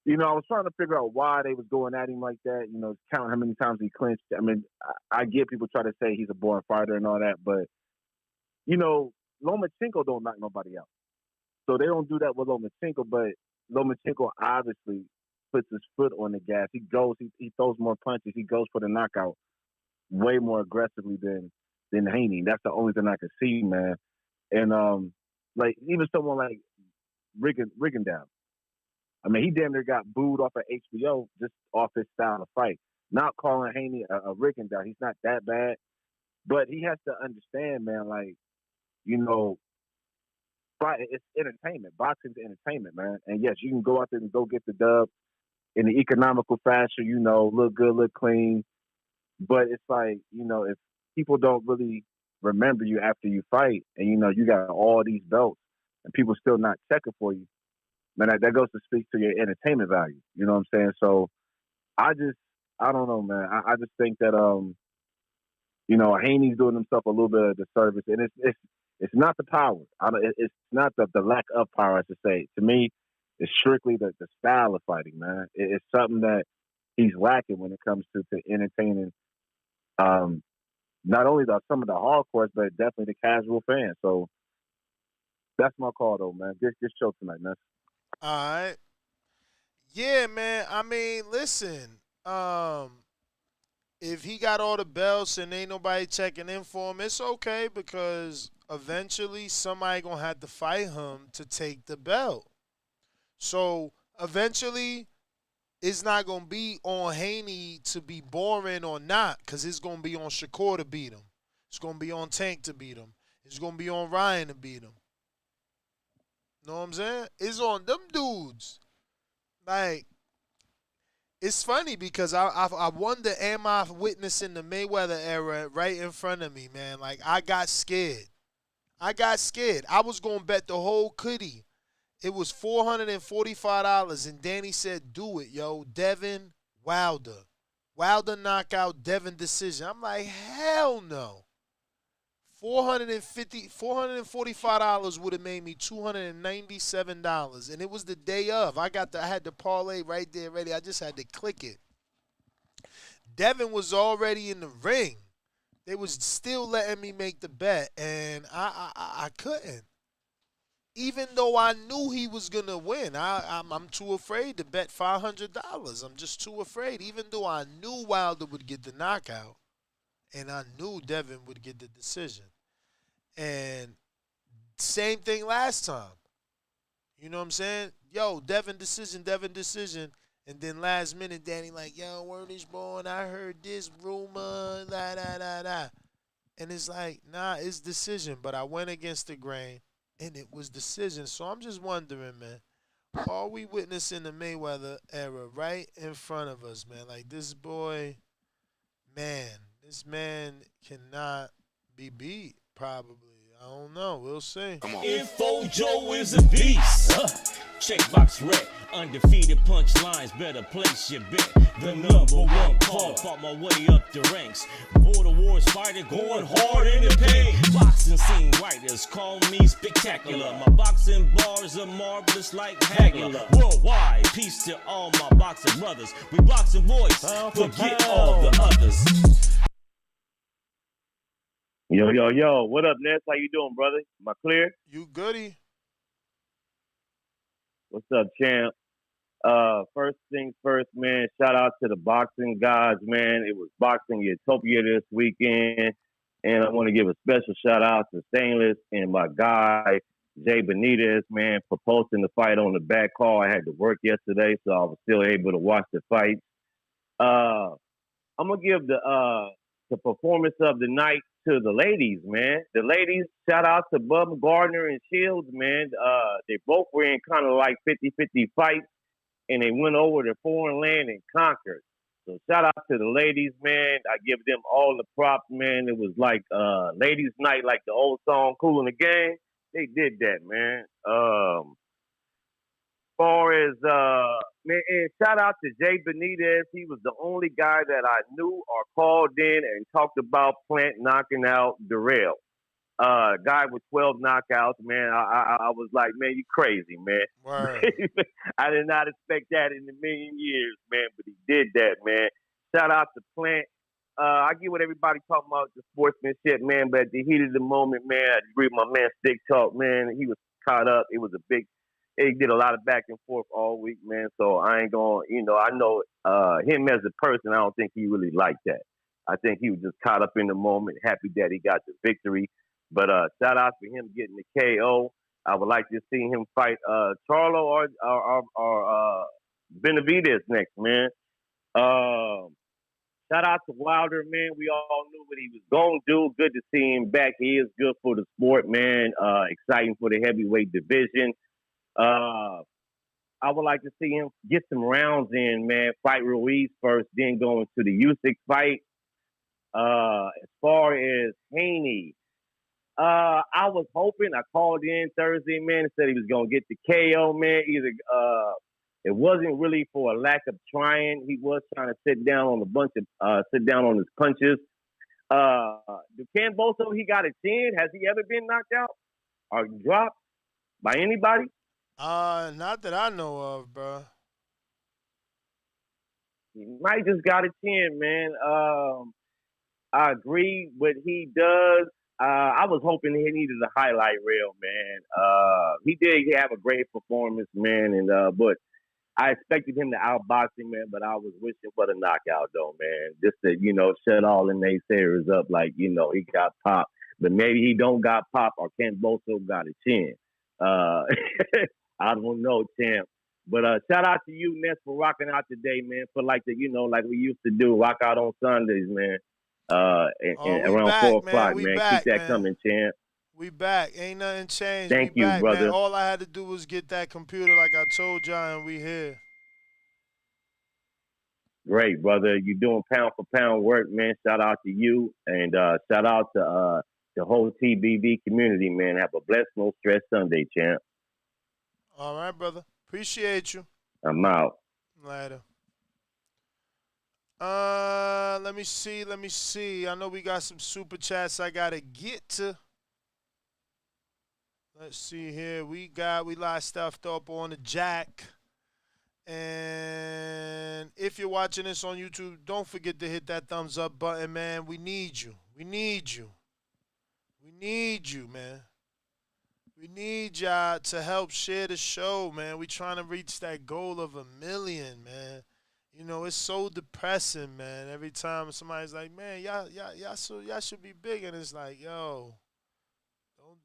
And I was trying to figure out why they was going at him like that. Count how many times he clinched. I mean, I get people try to say he's a born fighter and all that, but Lomachenko don't knock nobody out. So they don't do that with Lomachenko, but Lomachenko obviously puts his foot on the gas. He goes, he throws more punches. He goes for the knockout way more aggressively than Haney. That's the only thing I can see, man. And like even someone like Rigondeaux. I mean, he damn near got booed off of HBO just off his style of fight. Not calling Haney a Rigondeaux. He's not that bad. But he has to understand, man, like, it's entertainment. Boxing's entertainment, man. And yes, you can go out there and go get the dub in the economical fashion, look good, look clean. But it's like, if people don't really remember you after you fight and, you got all these belts and people still not checking for you, man, that goes to speak to your entertainment value. You know what I'm saying? So I don't know, man. I just think that, Haney's doing himself a little bit of disservice. And it's not the power. It's not the lack of power, I should say. To me, it's strictly the style of fighting, man. It's something that he's lacking when it comes to entertaining not only some of the hardcores, but definitely the casual fans. So that's my call, though, man. Good show tonight, man. All right. Yeah, man. I mean, listen. If he got all the belts and ain't nobody checking in for him, it's okay because eventually somebody gonna have to fight him to take the belt. So eventually, it's not gonna be on Haney to be boring or not, because it's gonna be on Shakur to beat him. It's gonna be on Tank to beat him. It's gonna be on Ryan to beat him. Know what I'm saying? It's on them dudes. Like, It's funny because I wonder, am I witnessing the Mayweather era right in front of me, man? Like, I got scared. I was going to bet the whole kitty. It was $445, and Danny said, do it, yo. Devin Wilder. Wilder knockout, Devin decision. I'm like, hell no. $445 would have made me $297, and it was the day of. I had the parlay right there ready. I just had to click it. Devin was already in the ring. They was still letting me make the bet, and I couldn't. Even though I knew he was gonna win, I'm too afraid to bet $500. I'm just too afraid. Even though I knew Wilder would get the knockout, and I knew Devin would get the decision. And same thing last time. You know what I'm saying? Yo, Devin decision. And then last minute, Danny like, yo, word is born. I heard this rumor, da. And it's like, nah, it's decision. But I went against the grain, and it was decision. So I'm just wondering, man, are we witnessing the Mayweather era right in front of us, man? Like, this boy, man, this man cannot be beat, probably. I don't know. We'll see. Come on. Info Joe is a beast. Checkbox red, undefeated punchlines, better place your bet. The number one call, fought my way up the ranks. Border wars fighter, going hard in the pain. Boxing scene writers call me spectacular. My boxing bars are marvelous like Hagler. Worldwide, peace to all my boxing brothers. We boxing boys, forget all the others. Yo, what up, Ness? How you doing, brother? Am I clear? You goody. What's up, champ? First things first, man, shout out to the boxing gods, man. It was Boxing Utopia this weekend, and I want to give a special shout out to Stainless and my guy, Jay Benitez, man, for posting the fight on the back call. I had to work yesterday, so I was still able to watch the fight. I'm going to give the performance of the night to the ladies, man. The ladies, shout out to Bumgardner and Shields, man. They both were in kind of like 50-50 fights, and they went over to foreign land and conquered. So shout out to the ladies, man. I give them all the props, man. It was like ladies' night, like the old song, Cool in the Game. They did that, man. Far as man, and shout out to Jay Benitez. He was the only guy that I knew or called in and talked about Plant knocking out Dirrell. Guy with 12 knockouts, man. I was like, man, you crazy, man. I did not expect that in a million years, man, but he did that, man. Shout out to Plant. I get what everybody talking about, the sportsmanship, man, but at the heat of the moment, man, I agree with my man Stick Talk, man. He was caught up. It did a lot of back and forth all week, man. So I ain't going, I know him as a person, I don't think he really liked that. I think he was just caught up in the moment, happy that he got the victory. But shout out for him getting the KO. I would like to see him fight Charlo or Benavidez next, man. Shout out to Wilder, man. We all knew what he was going to do. Good to see him back. He is good for the sport, man. Exciting for the heavyweight division. I would like to see him get some rounds in, man. Fight Ruiz first, then go into the Usyk fight. As far as Haney, I was hoping. I called in Thursday, man, and said he was gonna get the KO, man. It wasn't really for a lack of trying. He was trying to sit down on his punches. Ken Boso, he got a chin. Has he ever been knocked out or dropped by anybody? Not that I know of, bro. He might just got a chin, man. I agree what he does. I was hoping he needed a highlight reel, man. He did have a great performance, man, and but I expected him to outbox him, man, but I was wishing for the knockout, though, man. Just to, shut all the naysayers up like, he got popped. But maybe he don't got popped or Ken Boso got a chin. I don't know, champ. But shout out to you, Ness, for rocking out today, man. For like we used to do, rock out on Sundays, man. Around back, 4 o'clock, man. Keep that coming, champ. We back. Ain't nothing changed. Thank you, back, brother. Man. All I had to do was get that computer like I told y'all, and we here. Great, brother. You're doing pound for pound work, man. Shout out to you, and shout out to the whole TBV community, man. Have a blessed, no stress Sunday, champ. All right, brother. Appreciate you. I'm out. Later. Let me see. Let me see. I know we got some super chats I gotta get to. Let's see here. We lot stuffed up on the jack. And if you're watching this on YouTube, don't forget to hit that thumbs up button, man. We need you. We need you. We need you, man. We need y'all to help share the show, man. We trying to reach that goal of 1 million, man. You know, it's so depressing, man. Every time somebody's like, man, y'all should be big, and it's like, yo,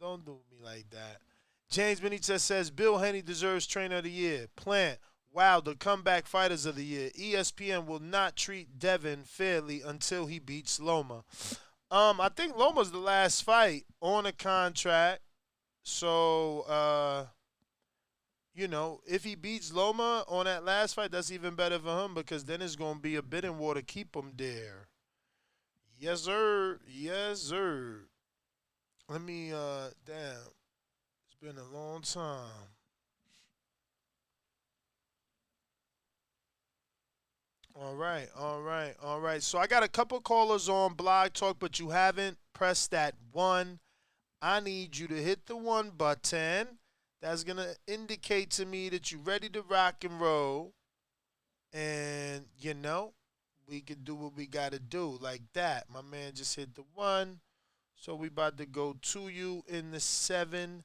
don't do me like that. James Benitez says Bill Haney deserves Trainer of the Year. Plant, Wilder, Comeback Fighters of the Year. ESPN will not treat Devin fairly until he beats Loma. I think Loma's the last fight on a contract. So, you know, if he beats Loma on that last fight, that's even better for him because then it's going to be a bidding war to keep him there. Yes, sir. Yes, sir. Let me, damn. It's been a long time. All right. So I got a couple callers on Blog Talk, but you haven't pressed that one. I need you to hit the one button. That's going to indicate to me that you're ready to rock and roll. And, you know, we can do what we got to do like that. My man just hit the one. So we about to go to you in the 770.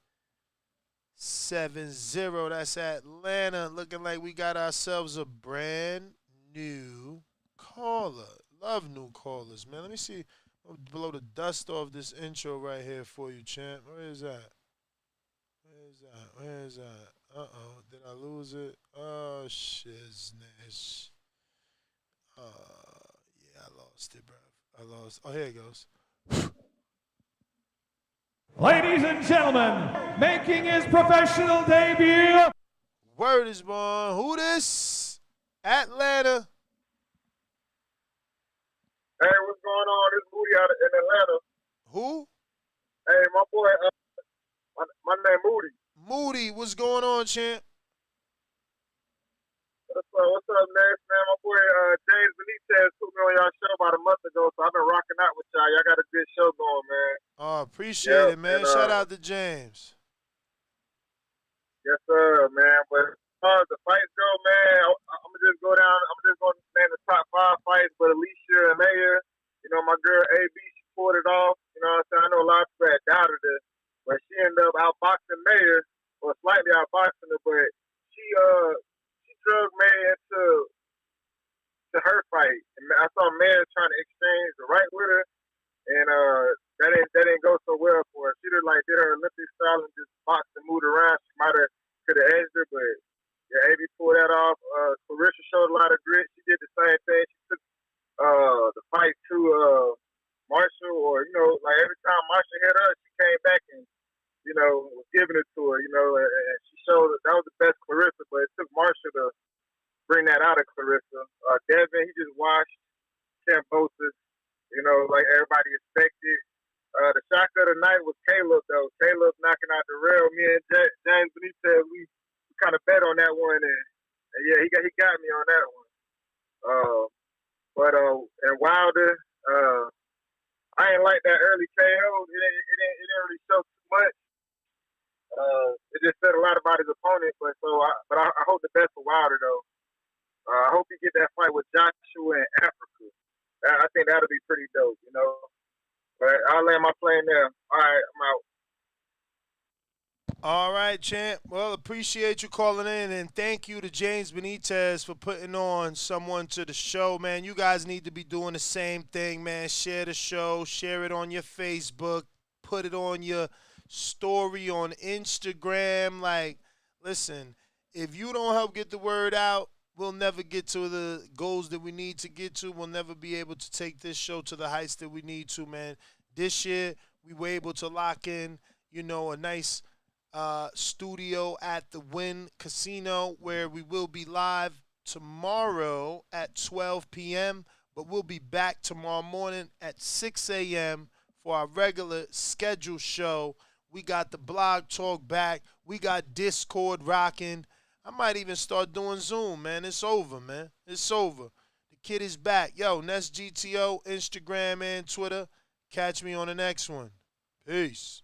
That's Atlanta. Looking like we got ourselves a brand new caller. Love new callers, man. Let me see. I'll blow the dust off this intro right here for you, champ. Where is that? Where is that? Uh-oh. Did I lose it? Oh, shizness. Yeah, I lost it, bro. Oh, here it goes. Ladies and gentlemen, making his professional debut. Word is born. Who this? Atlanta. Hey, what's going on? This Moody out in Atlanta. Who? Hey, my boy, my name Moody. Moody, what's going on, champ? What's up, man? My boy James Benitez put me on y'all show about a month ago, so I've been rocking out with y'all. Y'all got a good show going, man. Oh, appreciate it, man. Shout out to James. Yes, sir, man. But as far as the fights go, man, I'm gonna just go down. I'm just gonna name the top 5 fights. But Alicia and Mayer, you know, my girl AB, she pulled it off. You know what I'm saying? I know a lot of people had doubted her, but she ended up outboxing Mayer, or slightly outboxing her. But she drug Mayer to her fight. And I saw Mayer trying to exchange the right with her, and that didn't go so well for her. She did her Olympic style and just boxed and moved around. She could have edged her, but yeah, AB pulled that off. Clarissa showed a lot of grit. She did the same thing. She took the fight to Marshall, or like every time Marshall hit her, she came back and was giving it to her. And she showed that was the best Clarissa, but it took Marshall to bring that out of Clarissa. Devin, he just watched Cambosis, like everybody expected. The shock of the night was Caleb, though. Caleb knocking out Dirrell. Me and James Benitez, we kind of bet on that one, and yeah, he got me on that one. And Wilder, I ain't like that early KO. It didn't really show too much. It just said a lot about his opponent, but I hope the best for Wilder, though. I hope he get that fight with Joshua in Africa. I think that'll be pretty dope, But I'll land my plane there. All right, I'm out. All right, champ. Well, appreciate you calling in, and thank you to James Benitez for putting on someone to the show, man. You guys need to be doing the same thing, man. Share the show. Share it on your Facebook. Put it on your story on Instagram. Like, listen, if you don't help get the word out, we'll never get to the goals that we need to get to. We'll never be able to take this show to the heights that we need to, man. This year, we were able to lock in, a nice studio at the Wynn Casino where we will be live tomorrow at 12 p.m., but we'll be back tomorrow morning at 6 a.m. for our regular scheduled show. We got the blog talk back. We got Discord rocking. I might even start doing Zoom, man. It's over, man. It's over. The kid is back. Yo, Nest GTO, Instagram and Twitter. Catch me on the next one. Peace.